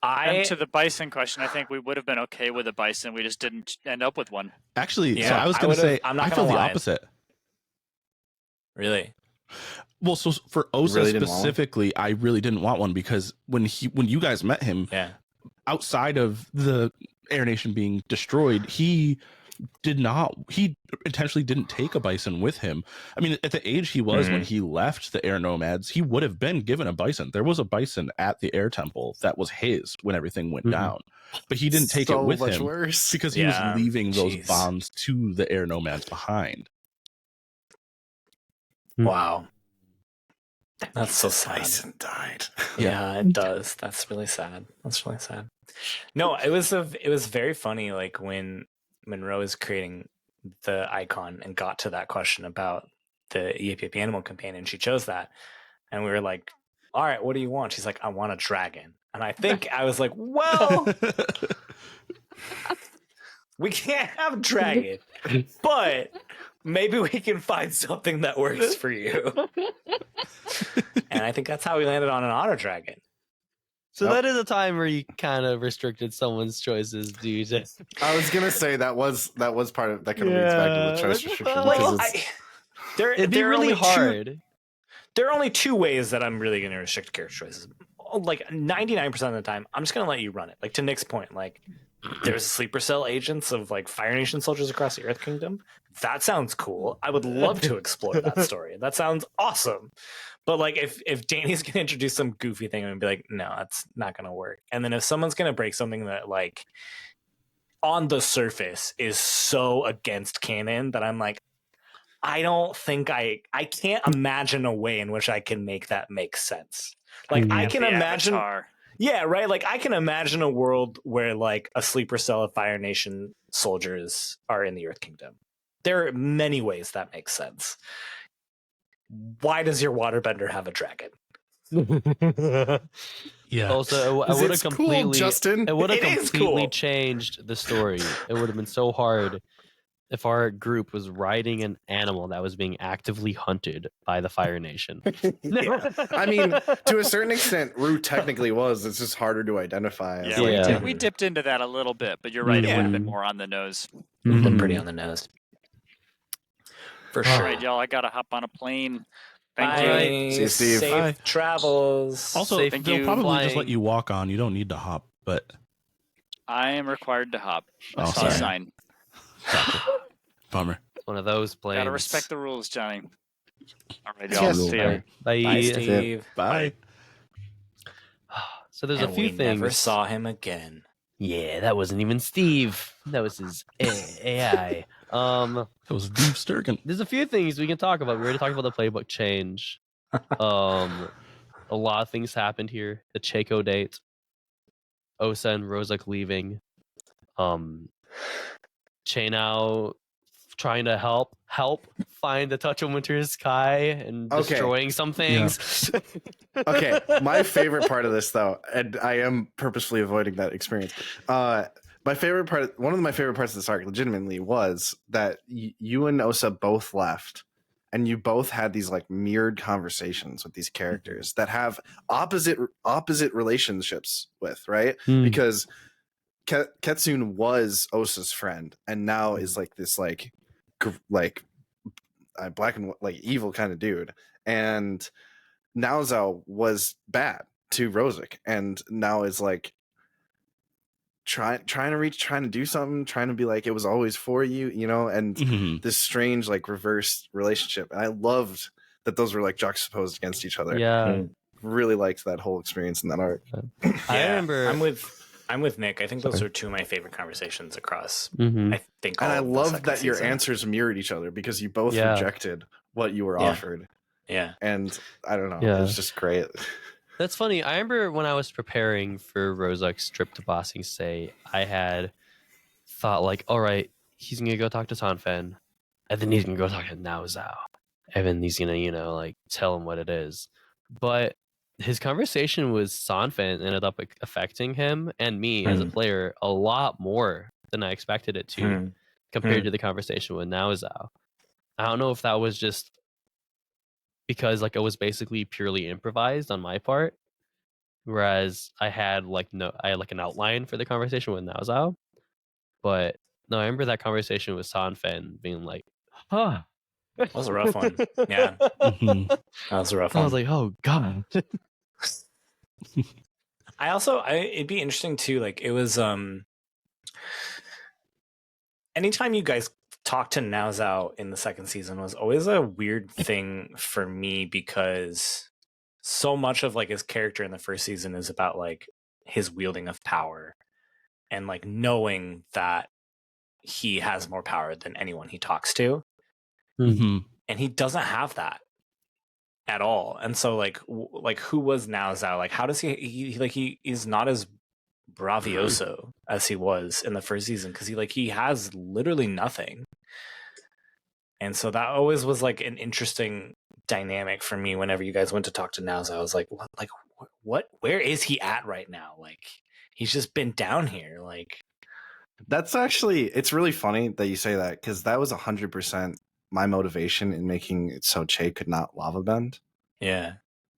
And to the bison question, I think we would have been okay with a bison. We just didn't end up with one. Actually, so I was going to say, I feel the opposite. Really? Well, so for Osa really specifically, I really didn't want one because when you guys met him, outside of the Air Nation being destroyed, he intentionally didn't take a bison with him. I mean, at the age he was when he left the Air Nomads, he would have been given a bison. There was a bison at the Air Temple that was his when everything went down, but he didn't take it with him because he was leaving those bonds to the Air Nomads behind. Wow. That's so sad. Bison died. Yeah, it does. That's really sad. No, it was very funny. Like when Monroe was creating the icon and got to that question about the EAPP animal companion, she chose that, and we were like, "All right, what do you want?" She's like, "I want a dragon." And I think I was like, "Well, we can't have dragon, but maybe we can find something that works for you." And I think that's how we landed on an otter dragon. So that is a time where you kind of restricted someone's choices, dude. I was gonna say that was part of that kind of leads back to the choice restriction. It'd be really hard. There are only two ways that I'm really gonna restrict character choices. Like 99% of the time, I'm just gonna let you run it. Like to Nick's point, like there's sleeper cell agents of like Fire Nation soldiers across the Earth Kingdom. That sounds cool. I would love to explore that story. That sounds awesome. But like if Danny's gonna introduce some goofy thing, I'm gonna be like, no, that's not gonna work. And then if someone's gonna break something that like on the surface is so against canon that I'm like, I don't think I can't imagine a way in which I can make that make sense. Like I can imagine Yeah, right. Like I can imagine a world where like a sleeper cell of Fire Nation soldiers are in the Earth Kingdom. There are many ways that makes sense. Why does your waterbender have a dragon? Yeah. Also, it would have completely, cool, Justin. It would have completely changed the story. It would have been so hard if our group was riding an animal that was being actively hunted by the Fire Nation. I mean, to a certain extent, Rue technically was. It's just harder to identify. Yeah, we dipped into that a little bit, but you're right. It would have been more on the nose. Been pretty on the nose. For sure. All right, y'all. I gotta hop on a plane. Thank you. See you, Steve. Safe travels. Also, they'll probably just let you walk on. You don't need to hop, but I am required to hop. Oh, sorry. Sign. Gotcha. Bummer. One of those planes. Gotta respect the rules, Johnny. All right, y'all. See ya. Bye. Bye, Steve. Bye. So there's a few things. Never saw him again. Yeah, that wasn't even Steve. That was his AI. That was Steve Sturgeon. There's a few things we can talk about. We already talked about the playbook change. A lot of things happened here. The Chaco date. Osa and Rozak leaving. Chainao trying to help find the Touch of Winter's Sky and destroying some things. Yeah. Okay, my favorite part of this though, and I am purposefully avoiding that experience. My favorite part, one of my favorite parts of this arc, legitimately, was that you and Osa both left, and you both had these like mirrored conversations with these characters that have opposite relationships with, right? Because Ketsune was Osa's friend, and now is like this like black and like evil kind of dude, and Naozao was bad to Rozak, and now is like trying to do something, trying to be like it was always for you, you know, and this strange like reverse relationship. And I loved that those were like juxtaposed against each other. Yeah, really liked that whole experience in that arc. I remember. I'm with Nick. I think those are two of my favorite conversations across. I think, and I love that your answers mirrored each other because you both rejected what you were offered. Yeah, and I don't know. Yeah. It was just great. That's funny. I remember when I was preparing for Rozak's trip to Bossing Say, I had thought like, all right, he's gonna go talk to Sanfen. and then he's gonna go talk to Naozao, and then he's gonna like tell him what it is. But his conversation with Sanfen ended up affecting him and me as a player a lot more than I expected it to, compared to the conversation with Naozao. I don't know if that was just because like it was basically purely improvised on my part, whereas I had like an outline for the conversation with Naozao. But no, I remember that conversation with Sanfen being like, huh. That was a rough one. Yeah. That was a rough one. I was like, oh god. It'd be interesting too, like it was anytime you guys talked to Naozao in the second season was always a weird thing for me, because so much of like his character in the first season is about like his wielding of power and like knowing that he has more power than anyone he talks to. And he doesn't have that at all. And so like who was Naozao? Like how does he is not as bravioso as he was in the first season, because he has literally nothing. And so that always was like an interesting dynamic for me whenever you guys went to talk to Naozao. I was like, what where is he at right now? Like he's just been down here. Like that's actually, it's really funny that you say that, because that was 100% my motivation in making it so Che could not lava bend. Yeah.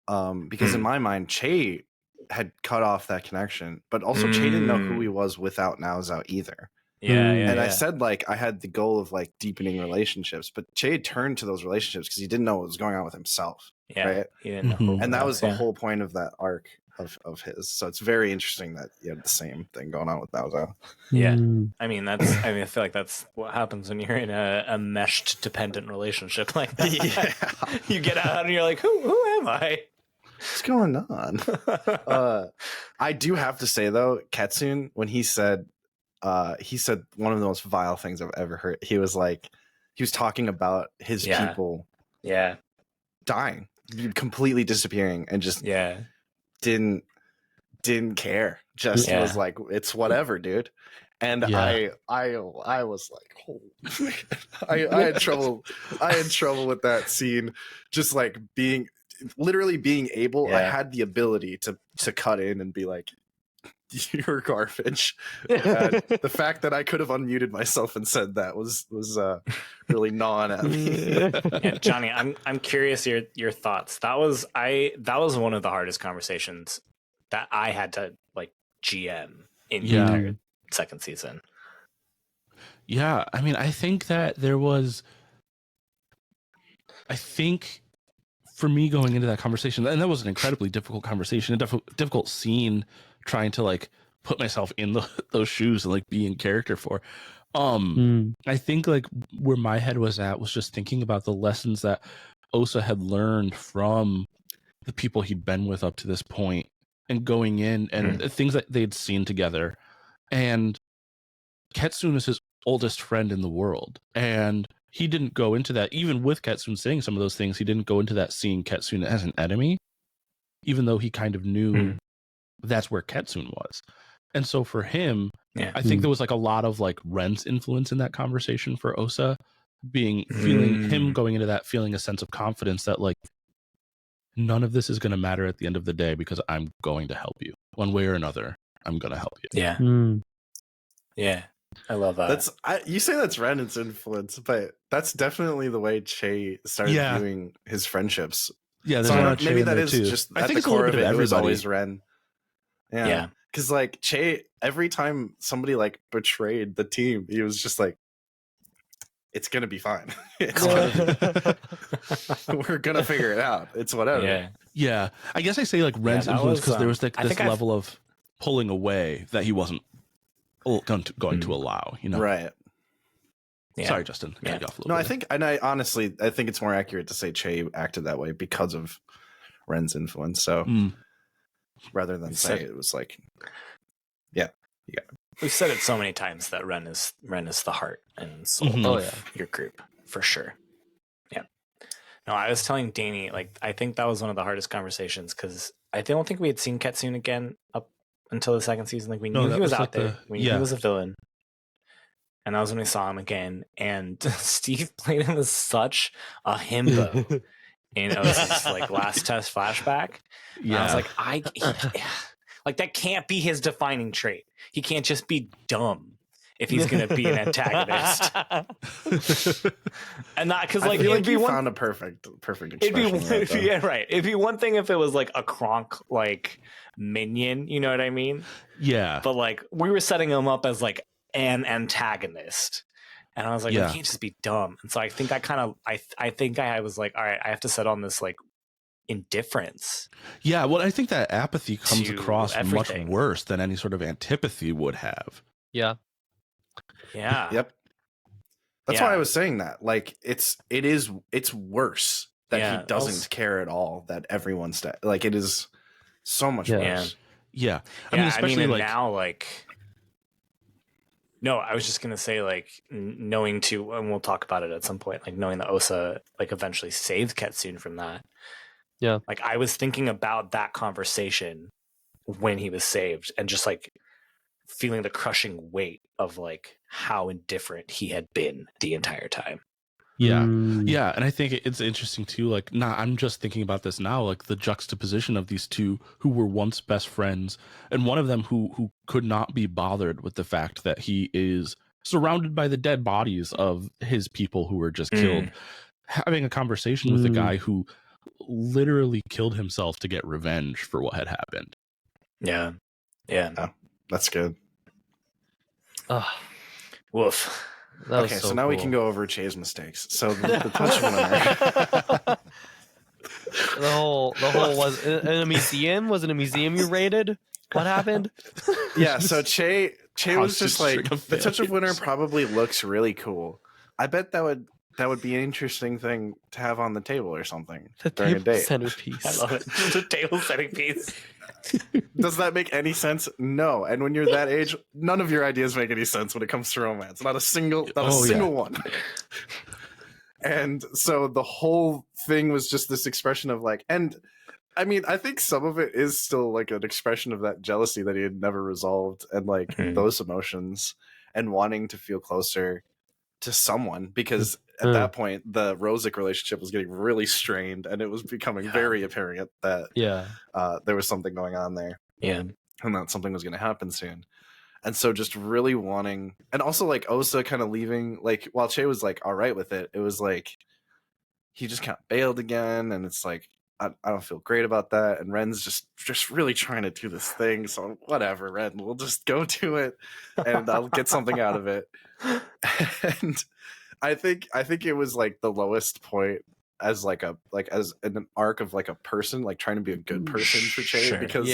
Because in my mind, Che had cut off that connection, but also Che didn't know who he was without Naozao either. And I said like I had the goal of like deepening relationships, but Che had turned to those relationships because he didn't know what was going on with himself. Right? He didn't know. And that was the whole point of that arc of his. So it's very interesting that you had the same thing going on with Naozao. Yeah. I mean I feel like that's what happens when you're in a meshed dependent relationship like that. Yeah. You get out and you're like, who am I? What's going on? I do have to say though, Ketsune, when he said one of the most vile things I've ever heard. He was talking about his people dying, completely disappearing, and just didn't care. Just was like, it's whatever, dude. And I was like, holy I had trouble with that scene, just like literally being able, I had the ability to cut in and be like, you're garbage. The fact that I could have unmuted myself and said that was really gnawing at me. Johnny, I'm curious your thoughts. That was one of the hardest conversations that I had to like GM in the entire second season. Yeah, I mean, I think that for me going into that conversation, and that was an incredibly difficult conversation, a difficult scene, trying to like put myself in those shoes and like be in character for. I think like where my head was at was just thinking about the lessons that Osa had learned from the people he'd been with up to this point, and going in and things that they'd seen together. And Ketsune is his oldest friend in the world, and he didn't go into that, even with Ketsune saying some of those things, he didn't go into that seeing Ketsune as an enemy, even though he kind of knew that's where Ketsune was. And so for him, I think there was like a lot of like Ren's influence in that conversation for Osa, feeling him going into that, feeling a sense of confidence that like none of this is going to matter at the end of the day, because I'm going to help you one way or another. I'm going to help you. Yeah. Yeah. I love that. You say that's Ren's influence, but that's definitely the way Che started viewing his friendships. Yeah, so maybe that is too. just at the core of it. It was always Ren. Yeah. Because like Che, every time somebody like betrayed the team, he was just like, "It's gonna be fine. We're gonna figure it out. It's whatever." Yeah. I guess I say like Ren's influence because there was like this level of pulling away that he wasn't going to allow. You know, right? Yeah. Sorry, Justin. I think it's more accurate to say Che acted that way because of Ren's influence. So rather than say it was like, we've said it so many times that Ren is the heart and soul of your group for sure. Yeah. No, I was telling Danny, like, I think that was one of the hardest conversations because I don't think we had seen Ketsune again up until the second season. Like, we knew he was out there. We knew he was a villain. and that was when we saw him again. And Steve played him as such a himbo in Osa's like last test flashback. And I was like, like that can't be his defining trait. He can't just be dumb if he's gonna be an antagonist. And not because like it'd be found a perfect expression. Yeah, right. It'd be one thing if it was like a Kronk like minion, you know what I mean? Yeah. But like we were setting him up as like an antagonist. And I was like, well, he can't just be dumb. And so I think I was like, all right, I have to set on this like indifference. Yeah, well, I think that apathy comes across much worse than any sort of antipathy would have. Yeah. Yeah. Yep. That's why I was saying that. Like, it's worse that he doesn't care at all. That everyone's like, it is so much worse. Yeah. I mean, especially like now, like. No, I was just gonna say, like, knowing too, and we'll talk about it at some point. Like, knowing that Osa like eventually saved Ketsune from that. Yeah. Like, I was thinking about that conversation when he was saved, and just like feeling the crushing weight of like how indifferent he had been the entire time. Yeah. Yeah. And I think it's interesting too. Like, I'm just thinking about this now, like the juxtaposition of these two who were once best friends, and one of them who could not be bothered with the fact that he is surrounded by the dead bodies of his people who were just killed, having a conversation with a guy who literally killed himself to get revenge for what had happened. Yeah. Yeah. Oh, that's good. Woof. Okay, so now we can go over Che's mistakes. So the touch winner. The whole was in a museum. Was it a museum you raided? What happened? Yeah, so Che was just like, the touch of winter probably looks really cool. I bet that would be an interesting thing to have on the table or something during a date. Centerpiece. I love it. The table centerpiece. Does that make any sense? No. And when you're that age, none of your ideas make any sense when it comes to romance. Not a single one. And so the whole thing was just this expression of like, and I mean, I think some of it is still like an expression of that jealousy that he had never resolved, and like those emotions and wanting to feel closer to someone, because at that point the Rosic relationship was getting really strained, and it was becoming very apparent that there was something going on there, and that something was going to happen soon. And so just really wanting, and also like Osa kind of leaving, like while Che was like all right with it, it was like he just kind of bailed again, and it's like I don't feel great about that. And Ren's just really trying to do this thing, so whatever, Ren, we'll just go do it and I'll get something out of it. And I think it was like the lowest point as as an arc of like a person like trying to be a good person for Che, because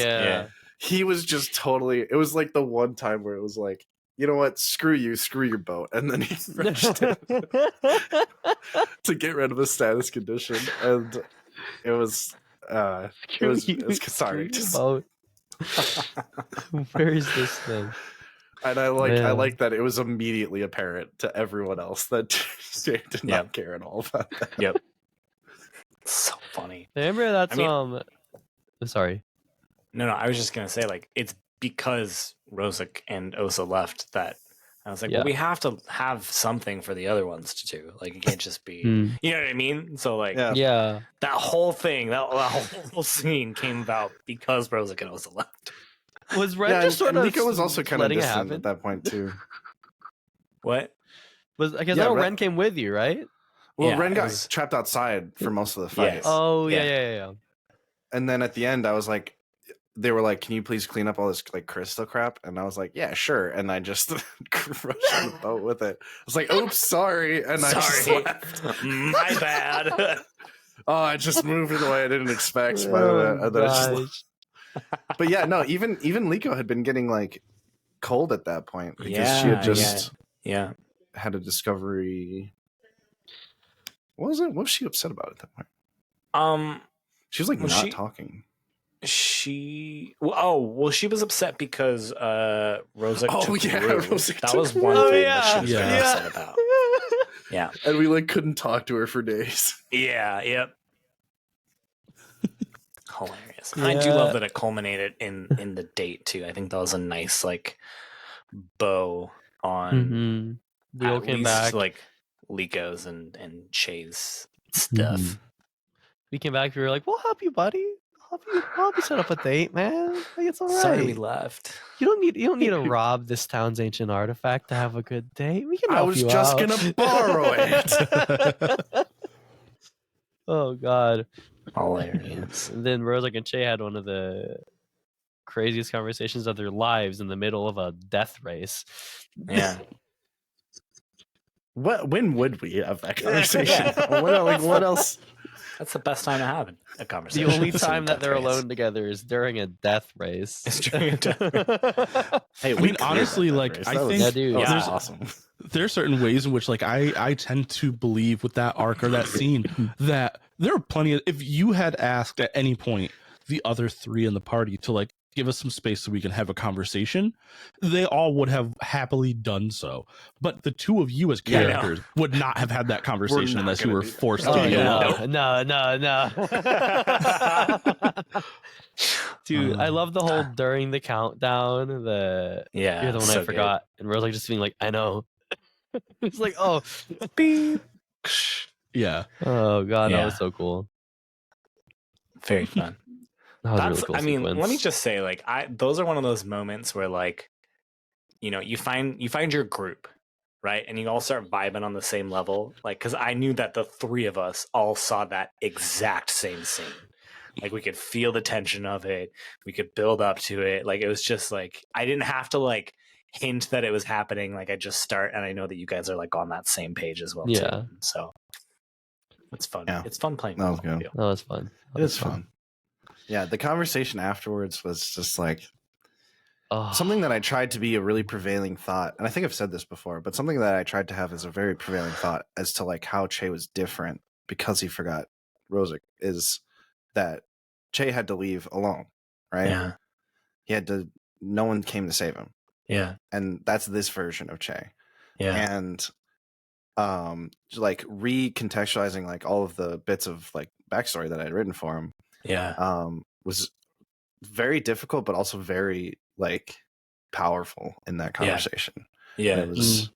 he was just totally, it was like the one time where it was like, you know what, screw you, screw your boat, and then he finished it to get rid of a status condition, and it was cathartic. Where is this thing? And I like that it was immediately apparent to everyone else that Che did not care at all about that. Yep. So funny. Remember that's sorry. No, I was just gonna say, like, it's because Rosic and Osa left that I was like, well, we have to have something for the other ones to do. Like, it can't just be, you know what I mean? So, like, that whole thing, that whole scene came about because Rosic and Osa left. Was Ren just sort of Nico was also kind of distant at that point too. What? I guess Ren came with you, right? Well, Ren got trapped outside for most of the fight. Yes. Oh yeah. And then at the end, I was like, they were like, "Can you please clean up all this like crystal crap?" And I was like, "Yeah, sure." And I just crushed the boat with it. I was like, "Oops, sorry," and I just left. My bad. I just moved in the way I didn't expect. But yeah, no, even Liko had been getting like cold at that point because she had just had a discovery. What was she upset about at that point? She was like not talking. She was upset because Rosic took Rosic that was one thing that she was very upset about. Yeah. And we like couldn't talk to her for days. Yeah, yep. Hilarious. I do love that it culminated in the date too. I think that was a nice like bow on We all came back. Like Liko's and Che's stuff. Mm-hmm. We came back. We were like, "We'll help you, buddy. I'll help you set up a date, man. Like, it's all right. Sorry we left. You don't need to rob this town's ancient artifact to have a good date. We can help I was you just out." gonna borrow it. Oh God. Hilarious. And then Rozak and Che had one of the craziest conversations of their lives in the middle of a death race. Yeah. When would we have that conversation? What else? That's the best time to have a conversation. The only time that they're alone together is during a death race. It's during a death race. Hey, I mean, honestly, like, I think that's awesome. There are certain ways in which, like, I tend to believe with that arc or that scene that there are plenty of, if you had asked at any point the other three in the party to, like, give us some space so we can have a conversation, they all would have happily done so. But the two of you as characters would not have had that conversation unless you were forced to be alone. No. Dude, I love the whole during the countdown. You're the one I forgot, and Rose like just being like, I know. It's like, oh, beep. Yeah. Oh God, that was so cool. Very fun. That was a really cool sequence. Let me just say, like, those are one of those moments where, like, you know, you find your group, right, and you all start vibing on the same level, like, because I knew that the three of us all saw that exact same scene. Like, we could feel the tension of it, we could build up to it. Like, it was just like I didn't have to like hint that it was happening. Like, I just start, and I know that you guys are like on that same page as well. Yeah. Too. So it's fun. Yeah. It's fun playing. That was good. That was fun. It was fun. Yeah, the conversation afterwards was just like something that I tried to be a really prevailing thought, and I think I've said this before, but something that I tried to have as a very prevailing thought as to like how Che was different because he forgot Rozak is that Che had to leave alone, right? Yeah. He had to. No one came to save him. Yeah, and that's this version of Che. Yeah, and like recontextualizing like all of the bits of like backstory that I'd written for him. Yeah. Was very difficult, but also very like powerful in that conversation. Yeah. And it was,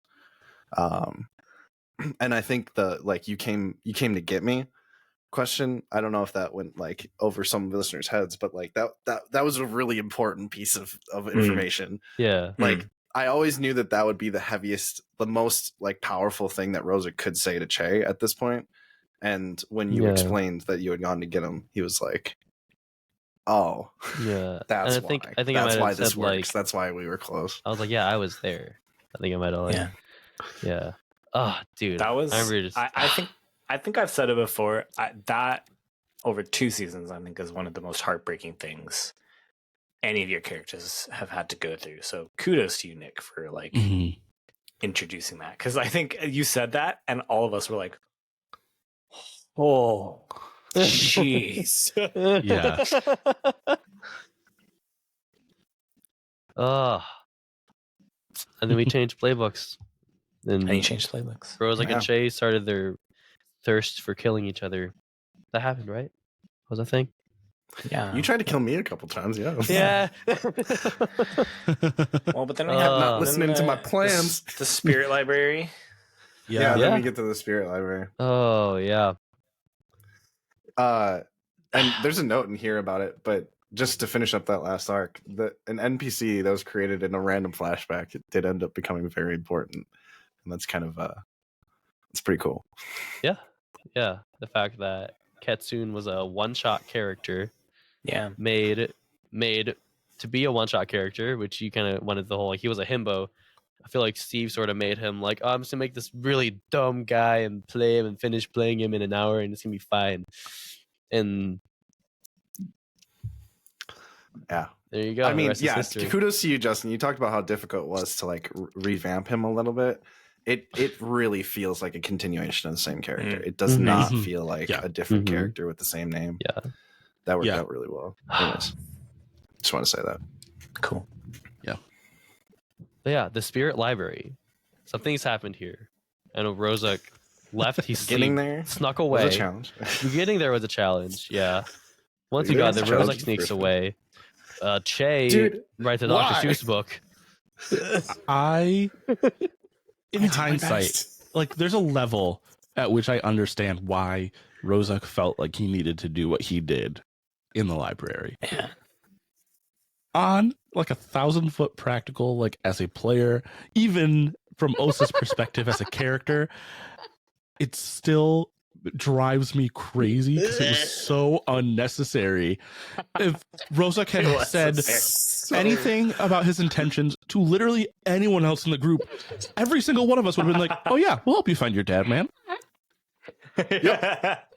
and I think the like you came to get me question. I don't know if that went like over some of the listeners' heads, but like that was a really important piece of information. Yeah. Like I always knew that would be the heaviest, the most like powerful thing that Rozak could say to Che at this point. And when you explained that you had gone to get him, he was like, "Oh, yeah, that's and I think that's why this said, works. like, that's why we were close." I was like, "Yeah, I was there." I think I might have. Yeah. Oh, dude, that was. I I think I've said it before. That over 2 seasons, I think, is one of the most heartbreaking things any of your characters have had to go through. So kudos to you, Nick, for like introducing that, because I think you said that, and all of us were like, "Oh, jeez." Yeah. And then we changed playbooks. And you changed playbooks. Rose and Che started their thirst for killing each other. That happened, right? Was that a thing? Yeah. You tried to kill me a couple times, yeah. Yeah. Well, but then we have not listening to my plans. The spirit library. Yeah, then we get to the spirit library. Oh, yeah. And there's a note in here about it, but just to finish up that last arc, an NPC that was created in a random flashback, it did end up becoming very important. And that's kind of it's pretty cool. Yeah. Yeah. The fact that Ketsune was a one-shot character. Yeah. Made to be a one-shot character, which you kind of wanted the whole, like, he was a himbo. I feel like Steve sort of made him like, oh, I'm just gonna make this really dumb guy and play him and finish playing him in an hour and it's gonna be fine. And yeah, there you go. I mean, yeah, kudos to you, Justin. You talked about how difficult it was to like revamp him a little bit. It really feels like a continuation of the same character. It does not feel like a different character with the same name. Yeah, that worked out really well. Anyways, just want to say that. Cool. Yeah. But yeah, the spirit library. Something's happened here. I know Rozak left. He's getting there. Snuck away. Was a challenge. Getting there was a challenge. Yeah. Once we got there, Rozak sneaks away. Che writes a Dr. Seuss book. in hindsight, like there's a level at which I understand why Rozak felt like he needed to do what he did in the library. Yeah. On like 1,000-foot practical, like as a player, even from Osa's perspective as a character, it still drives me crazy because it was so unnecessary. If Rozak had said anything about his intentions to literally anyone else in the group, every single one of us would have been like, "Oh yeah, we'll help you find your dad, man." Yep.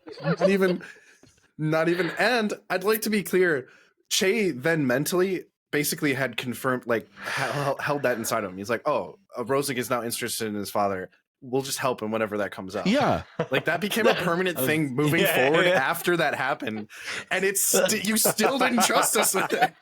Not even. And I'd like to be clear. Che then mentally basically had confirmed, like, held that inside of him. He's like, "Oh, Rozak is now interested in his father. We'll just help him whenever that comes up." Yeah, like that became a permanent thing moving forward after that happened, and it's you still didn't trust us with it.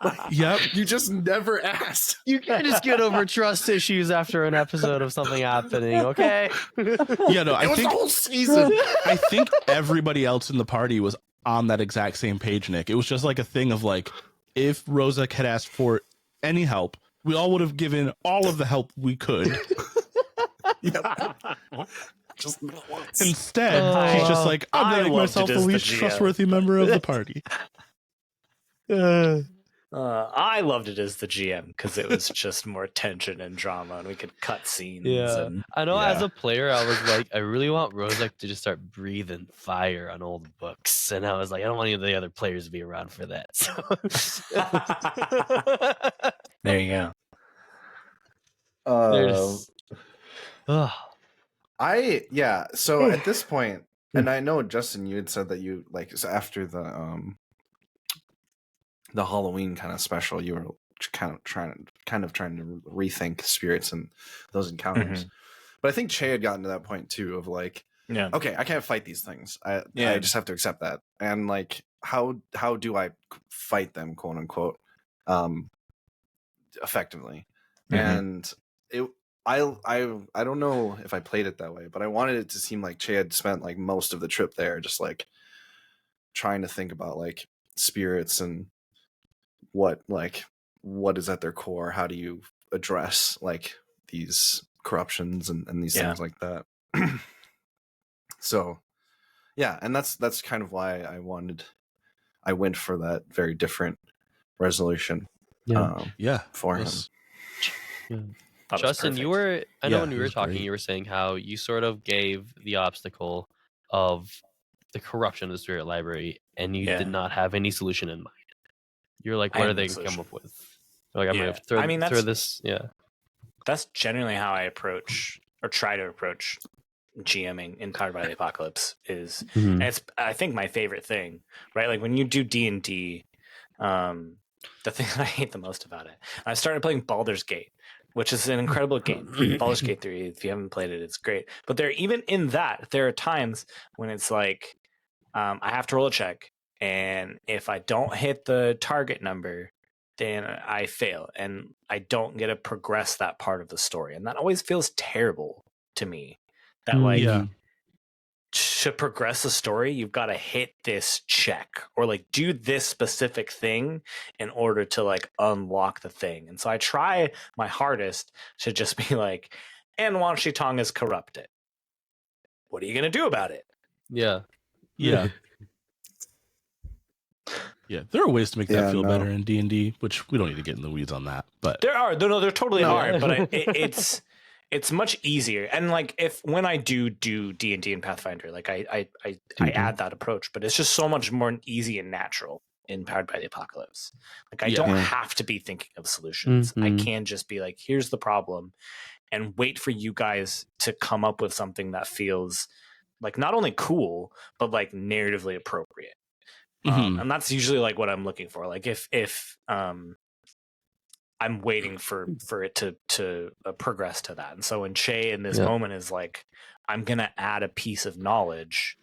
Like, yep. You just never asked. You can't just get over trust issues after an episode of something happening, okay? Yeah, no, I It was think the whole season. I think everybody else in the party was on that exact same page, Nick. It was just like a thing of like, if Rozak had asked for any help, we all would have given all of the help we could. Just once. Instead, he's just like, I'm making myself the least trustworthy member of the party. I loved it as the GM because it was just more tension and drama, and we could cut scenes. Yeah, and, I know. As a player, I was like, I really want Rozak to just start breathing fire on old books, and I was like, I don't want any of the other players to be around for that. So there you go. So at this point, and I know Justin, you had said that you like so after the Halloween kind of special, you were kind of trying to rethink spirits and those encounters. But I think Che had gotten to that point too of like, okay, I can't fight these things. I just have to accept that. And like, how do I fight them, quote unquote, effectively? And I don't know if I played it that way, but I wanted it to seem like Che had spent like most of the trip there just like trying to think about like spirits and what is at their core. How do you address like these corruptions and these things like that? So yeah, and that's kind of why I went for that very different resolution for him. Justin, you were, I know when we were talking, you were saying how you sort of gave the obstacle of the corruption of the Spirit Library, and you did not have any solution in mind. You're like, what are they going to come up with? Like, I'm going to throw this. Yeah. That's generally how I approach or try to approach GMing in Powered by the Apocalypse is, and it's, I think, my favorite thing, right? Like when you do D&D, the thing that I hate the most about it, I started playing Baldur's Gate, which is an incredible game. Baldur's Gate 3, if you haven't played it, it's great. But even in that, there are times when it's like, I have to roll a check, and if I don't hit the target number, then I fail, and I don't get to progress that part of the story. And that always feels terrible to me. That to progress the story, you've got to hit this check or like do this specific thing in order to like unlock the thing. And so I try my hardest to just be like, and Wan Shi Tong is corrupted. What are you going to do about it? Yeah. Yeah, there are ways to make that feel better in D&D, which we don't need to get in the weeds on that. But there are, there totally are. But it's much easier. And like when I do D&D and Pathfinder, like I add that approach, but it's just so much more easy and natural in Powered by the Apocalypse. Like I don't have to be thinking of solutions. I can just be like, here's the problem, and wait for you guys to come up with something that feels like not only cool, but like narratively appropriate. And that's usually like what I'm looking for. Like if I'm waiting for it to progress to that. And so when Che in this moment is like, I'm going to add a piece of knowledge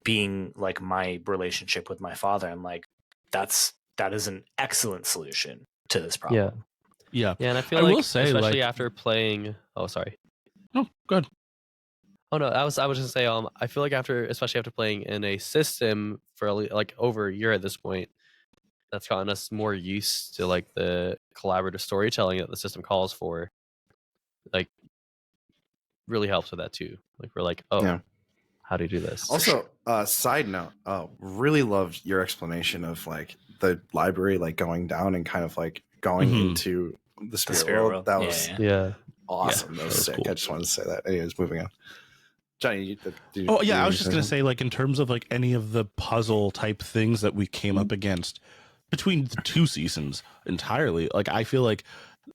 being like my relationship with my father. I'm like, that is an excellent solution to this problem. Yeah. And I feel like, especially after playing, oh, sorry. No, go ahead. Oh no, I was just gonna say, I feel like especially after playing in a system for like over a year at this point, that's gotten us more used to like the collaborative storytelling that the system calls for. Like really helps with that too. Like we're like, oh, Yeah. how do you do this? Also, side note, really loved your explanation of like the library, like going down and kind of like going into the spirit world. That was awesome. That was sick. Cool. I just wanted to say that. Anyways, moving on. Johnny, I was just gonna say, like, in terms of like any of the puzzle type things that we came up against between the 2 seasons entirely, like I feel like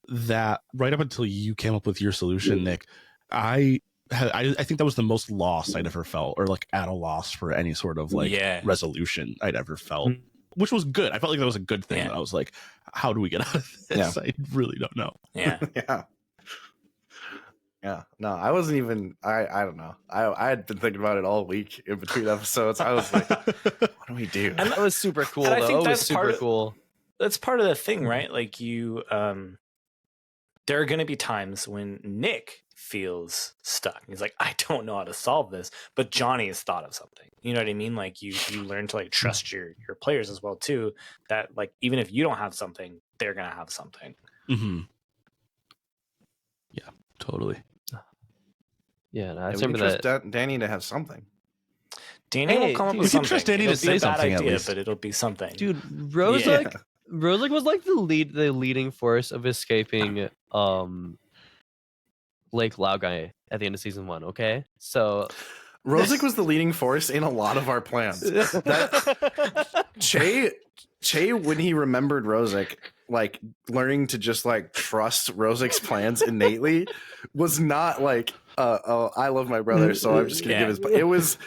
that right up until you came up with your solution, Nick, I think that was the most lost I'd ever felt, or like at a loss for any sort of like resolution I'd ever felt, which was good. I felt like that was a good thing. I was like, how do we get out of this? I really don't know. Yeah, no, I wasn't even. I don't know. I had been thinking about it all week in between episodes. I was like, what do we do? And that was super cool. I think that's super cool. That's part of the thing, right? Like you, there are going to be times when Nick feels stuck. He's like, I don't know how to solve this, but Johnny has thought of something. You know what I mean? Like you learn to like trust your players as well too. That like even if you don't have something, they're gonna have something. Mm-hmm. Yeah, totally. Yeah, no, I remember that Danny to have something. Danny will come up with something. Trust Danny to say something idea, at least. but it'll be something. Dude, Rozek was like the leading force of escaping Lake Laogai at the end of season 1. Okay, so Rozek was the leading force in a lot of our plans. Che, when he remembered Rozek, like learning to just like trust Rozek's plans innately, was not like, oh, I love my brother, so I'm just gonna give his. It was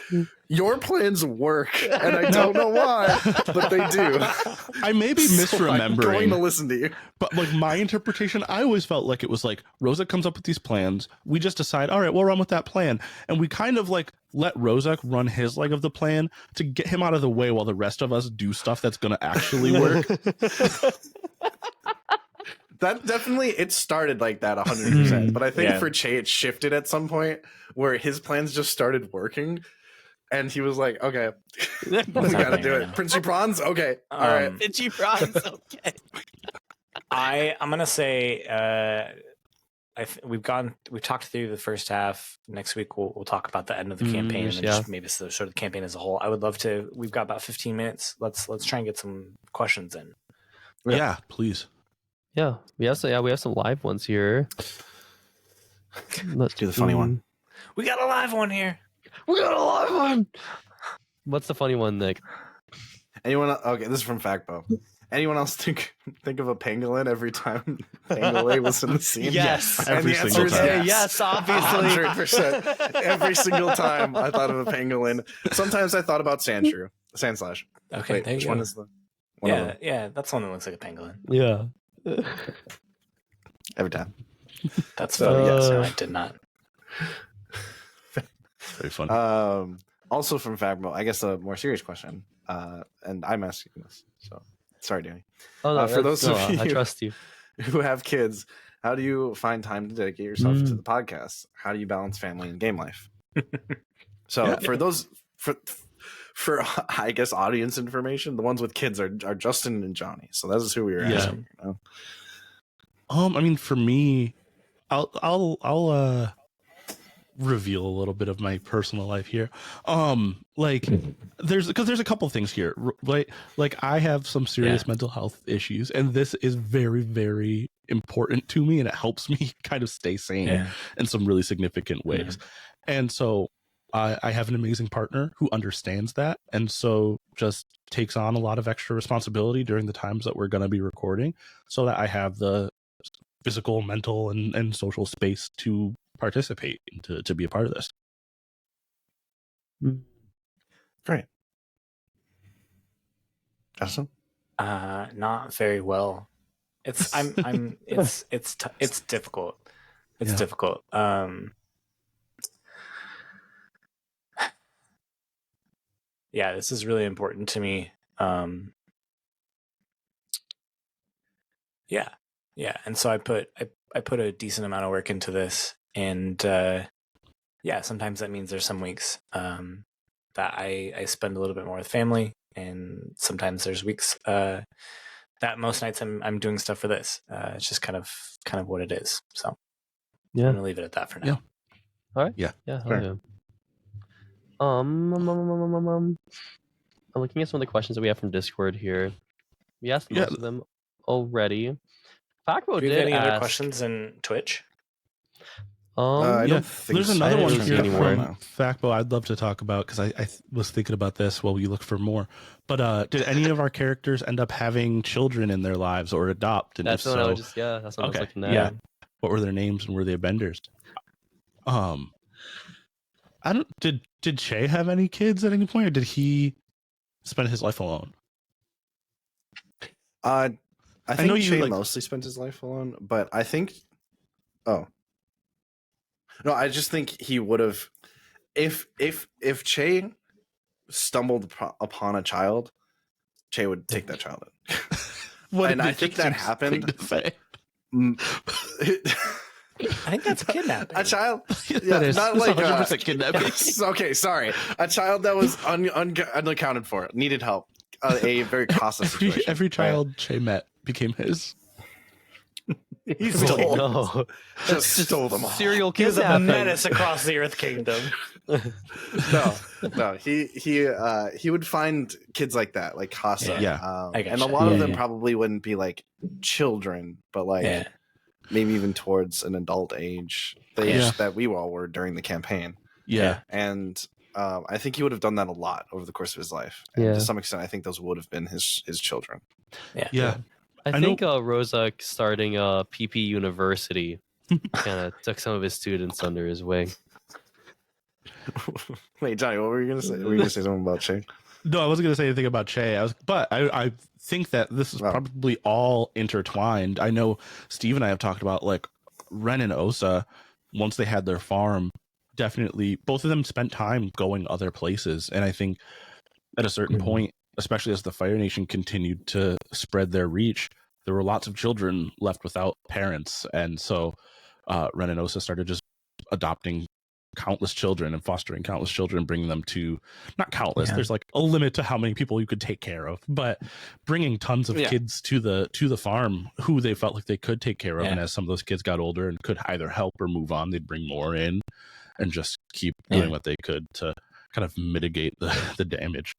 your plans work, and I don't know why, but they do. I may be misremembering. I'm going to listen to you, but like my interpretation, I always felt like it was like Rozek comes up with these plans. We just decide, all right, we'll run with that plan, and we kind of like let Rozek run his leg of the plan to get him out of the way while the rest of us do stuff that's going to actually work. That definitely, it started like that 100%. But I think for Che, it shifted at some point where his plans just started working. And he was like, okay, we got to do it. Princey Prawns? Okay. All right. Princey Prawns, okay. I'm going to say we've talked through the first half. Next week, we'll talk about the end of the campaign and just maybe sort of the campaign as a whole. I would love to. We've got about 15 minutes. Let's try and get some questions in. Yeah, please. Yeah, we have some live ones here. Let's do the funny one. We got a live one here. We got a live one. What's the funny one, Nick? Anyone? Okay, this is from Factbo. Anyone else think of a pangolin every time Pangolin was in the scene? Yes. Every single time. Yes, obviously. 100%. Every single time I thought of a pangolin. Sometimes I thought about Sandslash. Okay, wait, which one is the one? Yeah, that's the one that looks like a pangolin. Yeah. Every time. That's funny. Yes, no, I did not. Very funny. Also from Fabmo, I guess a more serious question. And I'm asking this, so sorry, Danny. Oh, no, for those of you I trust you who have kids, how do you find time to dedicate yourself to the podcast? How do you balance family and game life? So for those for I guess audience information, the ones with kids are Justin and Johnny. So that is who we were asking. You know? I mean, for me, I'll reveal a little bit of my personal life here. Like there's a couple things here, right? Like I have some serious mental health issues, and this is very, very important to me, and it helps me kind of stay sane in some really significant ways. And so I have an amazing partner who understands that, and so just takes on a lot of extra responsibility during the times that we're going to be recording, so that I have the physical, mental, and social space to participate and to be a part of this. Great. Justin? Not very well. It's it's difficult. It's difficult. Yeah, this is really important to me. Yeah. And so I put a decent amount of work into this, and sometimes that means there's some weeks that I spend a little bit more with family, and sometimes there's weeks that most nights I'm doing stuff for this. It's just kind of what it is. So I'm gonna leave it at that for now. All right. Yeah. Yeah. Fair. Yeah. I'm looking at some of the questions that we have from Discord here. We asked most of them already. Factbo Do you did have any ask, other questions in Twitch? I don't think there's so. another I one didn't see here any more. from Factbo I'd love to talk about because I was thinking about this while we look for more. But did any of our characters end up having children in their lives or adopt? And that's if what I so, was just that's what I was looking at. Yeah. What were their names and were they Benders? I don't. Did Che have any kids at any point, or did he spend his life alone? I think know Che you, mostly spent his life alone, but I think. Oh. No, I just think he would have, if Che stumbled upon a child, Che would take that child in. And I think that happened. I think that's kidnapping. A child, That is not like 100% kidnapping. Okay, sorry, a child that was unaccounted for, needed help, a very costly situation. Every child Che met became his. He stole. No, Just stole them all. serial He was a kidnapping. menace across the Earth Kingdom. No. He would find kids like that, like Casa. Yeah. And a lot of them probably wouldn't be like children, but like maybe even towards an adult age, the age that we all were during the campaign. Yeah. And I think he would have done that a lot over the course of his life. And to some extent, I think those would have been his children. Yeah. I think Rosa starting PP University kind of took some of his students under his wing. Wait, Johnny, what were you gonna say? Were you gonna say something about Che? No, I wasn't gonna say anything about Che. I think that this is probably all intertwined. I know Steve and I have talked about like Ren and Osa. Once they had their farm, definitely both of them spent time going other places, and I think at a certain point, especially as the Fire Nation continued to spread their reach, there were lots of children left without parents. And so Ren and Osa started just adopting countless children and fostering countless children, bringing them to, not countless, there's like a limit to how many people you could take care of, but bringing tons of kids to the farm who they felt like they could take care of. And as some of those kids got older and could either help or move on, they'd bring more in and just keep doing what they could to kind of mitigate the damage.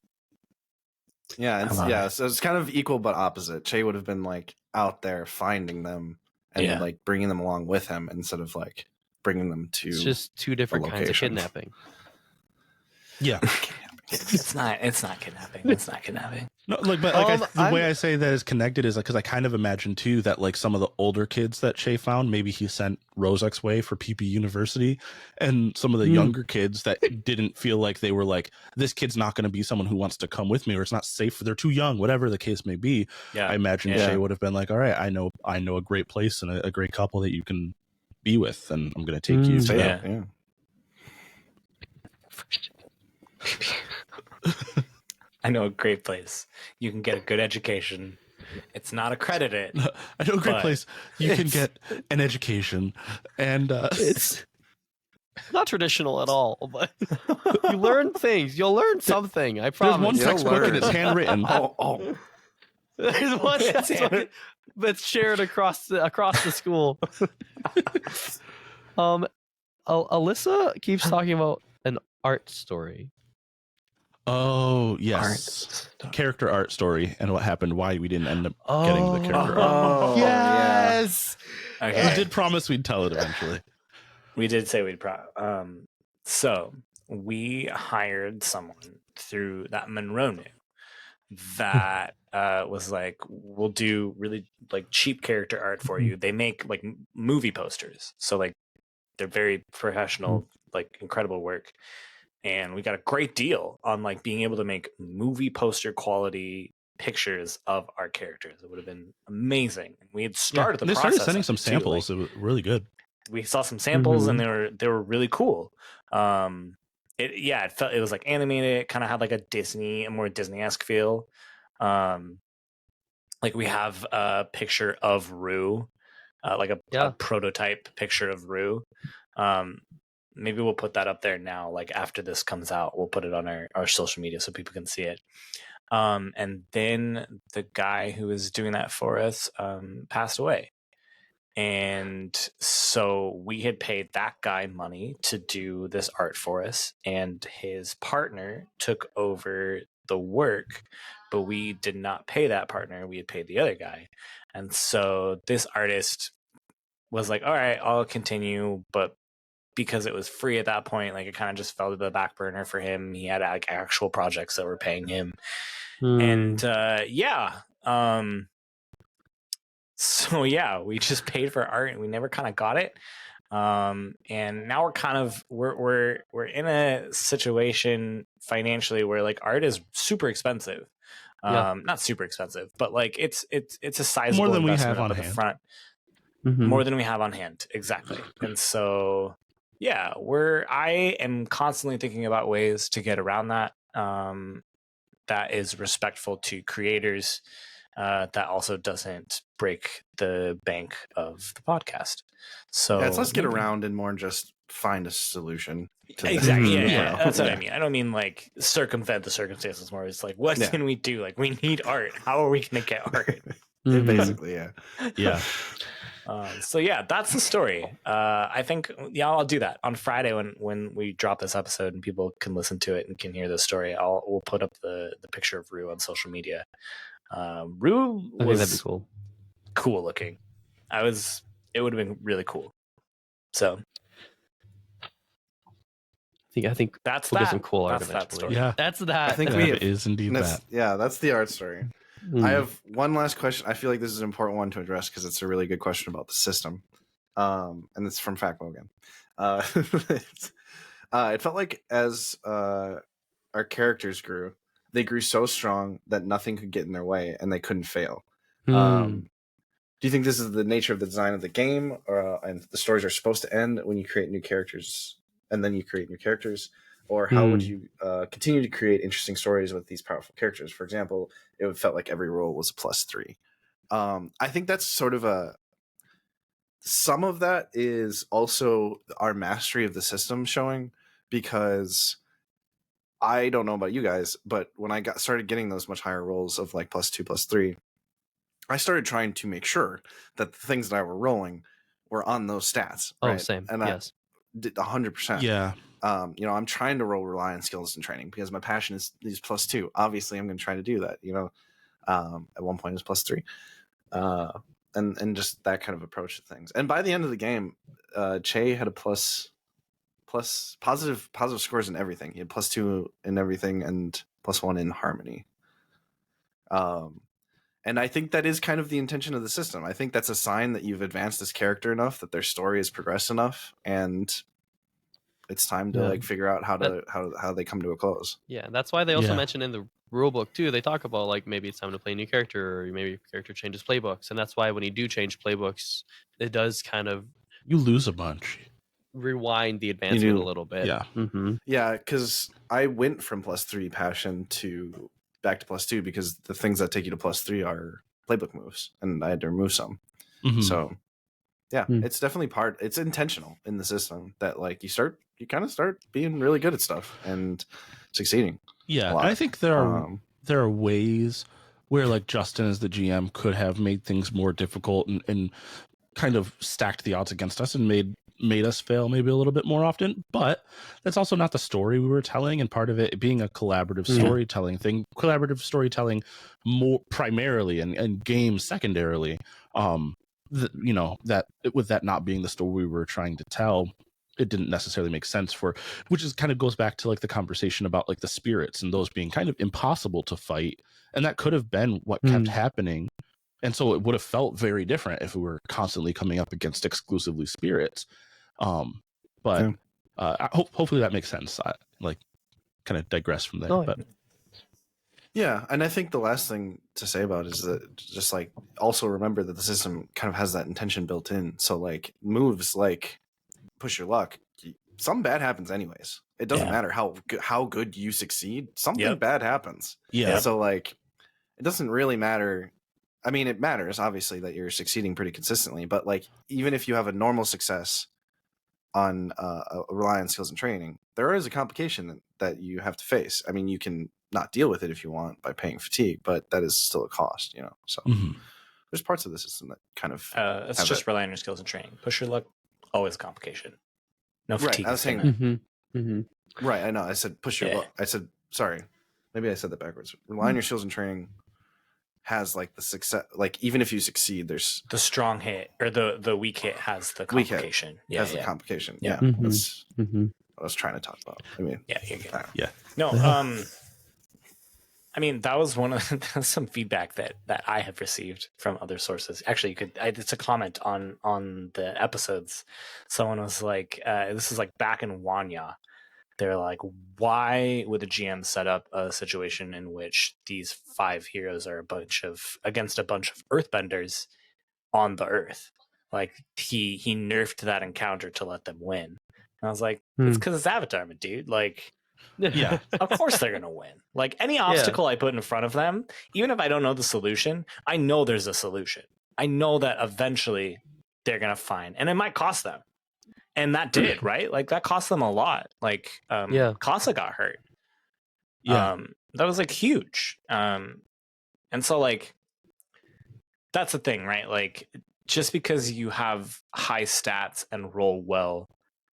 So it's kind of equal but opposite. Che would have been like out there finding them and then, like bringing them along with him instead of like bringing them to. It's just two different kinds of kidnapping. Yeah. It's not kidnapping. It's not kidnapping. No, like, but like the way I say that is connected is like because I kind of imagine too that like some of the older kids that Che found, maybe he sent Rozek's way for PP University, and some of the younger kids that didn't feel like they were like, this kid's not going to be someone who wants to come with me, or it's not safe, they're too young, whatever the case may be. Yeah, I imagine Che would have been like, all right, I know a great place and a great couple that you can be with, and I'm going to take you to that. Yeah. I know a great place. You can get a good education. It's not accredited. I know a great place. You can get an education, and it's not traditional at all. But you learn things. You'll learn something. I promise. There's one textbook and it's handwritten. There's one textbook that's shared across the school. Alyssa keeps talking about an art story. Oh, yes. Character art story and what happened, why we didn't end up getting the character art. Yes! Yeah. Okay. We did promise we'd tell it eventually. We did say we'd so we hired someone through that Monroe knew that was like, we'll do really like cheap character art for you. They make like movie posters. So like they're very professional, like incredible work. And we got a great deal on like being able to make movie poster quality pictures of our characters. It would have been amazing. We had started the process. They started sending some samples. It was really good. We saw some samples and they were really cool. It was like animated. It kind of had like a more Disney-esque feel. Like we have a picture of Rue, like a prototype picture of Rue. Maybe we'll put that up there now. Like after this comes out, we'll put it on our social media so people can see it. And then the guy who was doing that for us passed away. And so we had paid that guy money to do this art for us, and his partner took over the work, but we did not pay that partner. We had paid the other guy. And so this artist was like, all right, I'll continue. But because it was free at that point, like it kind of just fell to the back burner for him. He had like actual projects that were paying him. And so yeah, we just paid for art and we never kind of got it. And now we're kind of we're in a situation financially where like art is super expensive. Not super expensive, but like it's a sizable more than we investment have on up at hand. the front. More than we have on hand, exactly. And so yeah, I am constantly thinking about ways to get around that. That is respectful to creators. That also doesn't break the bank of the podcast. So yeah, let's get around and more just find a solution to exactly. this. Yeah, that's what I mean. I don't mean like circumvent the circumstances. More, it's like, what can we do? Like, we need art. How are we going to get art? Basically, yeah. So yeah, that's the story. I think I'll do that on Friday when we drop this episode and people can listen to it and can hear the story. We'll put up the picture of Rue on social media. Rue was that'd be cool looking. It would have been really cool. So I think that's we'll that. get some cool art That's eventually. that story. Yeah, That's that. I think that is indeed that. Yeah, that's the art story. I have one last question. I feel like this is an important one to address because it's a really good question about the system. And it's from Facmo again. It felt like as our characters grew, they grew so strong that nothing could get in their way and they couldn't fail. Do you think this is the nature of the design of the game, and the stories are supposed to end when you create new characters and then you create new characters? Or how would you continue to create interesting stories with these powerful characters? For example, it felt like every role was a +3. I think that's sort of some of that is also our mastery of the system showing, because I don't know about you guys, but when I started getting those much higher rolls of like +2, +3, I started trying to make sure that the things that I were rolling were on those stats. Right? Same. And I did 100%. Yeah. I'm trying to roll rely on skills and training because my passion is +2. Obviously, I'm going to try to do that. At one point it was +3, and just that kind of approach to things. And by the end of the game, Che had a plus positive scores in everything. He had +2 in everything and +1 in harmony. And I think that is kind of the intention of the system. I think that's a sign that you've advanced this character enough, that their story has progressed enough, and it's time to like figure out how they come to a close. Yeah, that's why they also mention in the rulebook too. They talk about like maybe it's time to play a new character, or maybe character changes playbooks, and that's why when you do change playbooks, it does kind of you lose a bunch, rewind the advancement a little bit. Yeah, yeah, because I went from +3 passion to back to +2 because the things that take you to +3 are playbook moves, and I had to remove some. So yeah, it's definitely it's intentional in the system that like you kind of start being really good at stuff and succeeding. Yeah, and I think there are ways where like Justin as the GM could have made things more difficult and kind of stacked the odds against us and made us fail maybe a little bit more often, but that's also not the story we were telling, and part of it being a collaborative storytelling more primarily and games secondarily, that with that not being the story we were trying to tell, it didn't necessarily make sense which is kind of goes back to like the conversation about like the spirits and those being kind of impossible to fight, and that could have been what kept happening. And so it would have felt very different if we were constantly coming up against exclusively spirits. Hopefully that makes sense. I kind of digress from there. But yeah, and I think the last thing to say about it is that just like also remember that the system kind of has that intention built in. So like moves like push your luck, something bad happens anyways. It doesn't matter how good you succeed. Something bad happens. Yeah. So like it doesn't really matter. I mean, it matters obviously that you're succeeding pretty consistently, but like even if you have a normal success on rely on skills and training, there is a complication that you have to face. I mean, you can not deal with it if you want by paying fatigue, but that is still a cost, So there's parts of the system that kind of it's just rely on your skills and training. Push your luck, always a complication. No fatigue. Right, I was saying right. I know. I said push your luck. I said sorry. Maybe I said that backwards. Rely on your skills and training has like the success. Like even if you succeed, there's the strong hit or the weak hit has the complication. The complication. Yeah, that's what I was trying to talk about. I mean, No, I mean that was some feedback that I have received from other sources. Actually, it's a comment on the episodes. Someone was like, "This is like back in Wanya." They're like, "Why would the GM set up a situation in which these 5 heroes are against a bunch of Earthbenders on the Earth? Like he nerfed that encounter to let them win." And I was like, "It's because it's Avatar, dude. Like." Yeah, Of course they're gonna win. Like any obstacle I put in front of them, even if I don't know the solution, I know there's a solution. I know that eventually they're gonna find, and it might cost them. And that did, right? Like that cost them a lot. Like Casa got hurt. Yeah. That was like huge. And so like that's the thing, right? Like just because you have high stats and roll well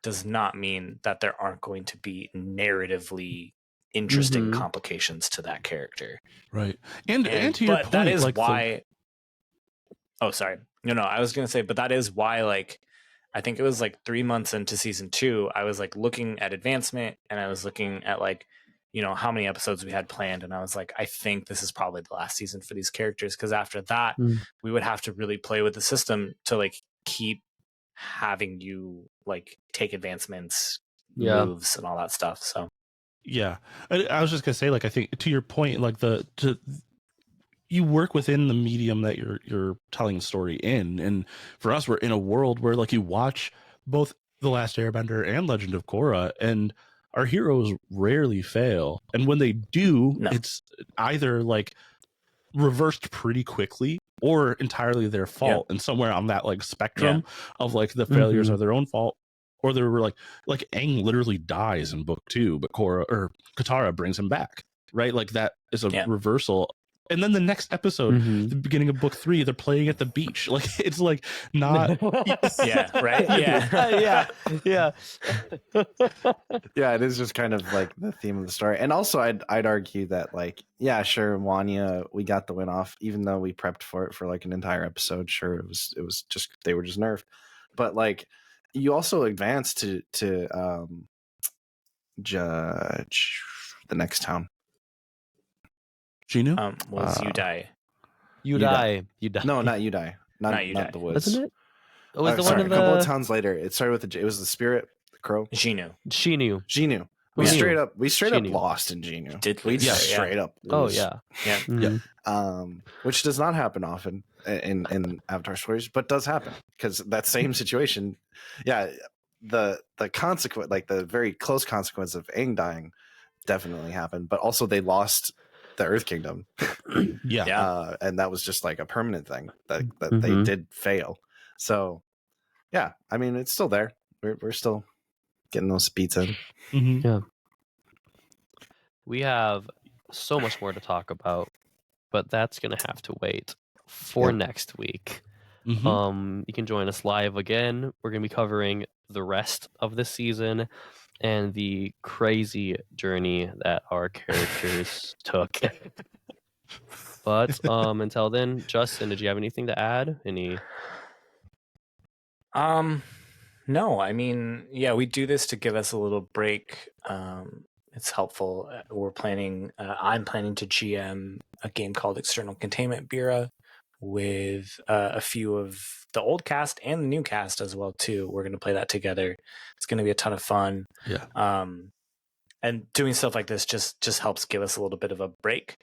does not mean that there aren't going to be narratively interesting complications to that character. Right. And to your point, that is like why Oh, sorry. No, I was going to say, but that is why, like, I think it was like 3 months into season 2, I was like looking at advancement and I was looking at like, you know, how many episodes we had planned. And I was like, I think this is probably the last season for these characters. Cause after that, we would have to really play with the system to like keep having you like take advancements, moves and all that stuff. So, yeah, I was just going to say, like, I think to your point, like you work within the medium that you're telling the story in. And for us, we're in a world where like you watch both The Last Airbender and Legend of Korra, and our heroes rarely fail. And when they do, it's either like reversed pretty quickly or entirely their fault. And somewhere on that like spectrum of like the failures are their own fault, or they were like Aang literally dies in book 2, but Korra or Katara brings him back. Right? Like that is a reversal. And then the next episode, the beginning of book 3, they're playing at the beach. Like it's like not right? Yeah. Yeah, it is just kind of like the theme of the story. And also I'd argue that like, yeah, sure, Wanya, we got the win off, even though we prepped for it for like an entire episode. Sure, it was just they were just nerfed. But like you also advance to judge the next town. Gino? Was Udai. Udai. No, not Udai. Not the woods. Wasn't it? It was the sorry, one in a couple of towns later. It started with it was the spirit, the crow. Xinu. We straight up lost in Xinu. Did we? Straight up lose. Which does not happen often in Avatar stories, but does happen because that same situation. The consequence, like the very close consequence of Aang dying, definitely happened. But also they lost the Earth Kingdom. And that was just like a permanent thing that they did fail. So yeah, I mean it's still there. We're still getting those beats in. Yeah. We have so much more to talk about, but that's gonna have to wait for next week. You can join us live again. We're gonna be covering the rest of the season and the crazy journey that our characters took. But until then, Justin, did you have anything to add? No, I mean, we do this to give us a little break. It's helpful. I'm planning to GM a game called External Containment Bureau with a few of the old cast and the new cast as well too. We're going to play that together. It's going to be a ton of fun. And doing stuff like this just helps give us a little bit of a break.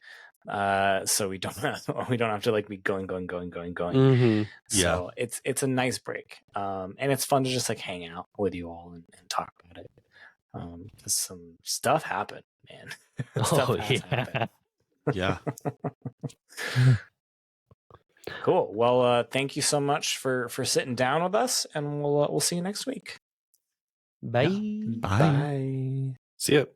So we don't have to like be going. So it's a nice break. And it's fun to just like hang out with you all and talk about it. Because some stuff happened, man. Happened. Yeah. Cool. Well, thank you so much for sitting down with us, and we'll see you next week. Bye. Bye. See ya.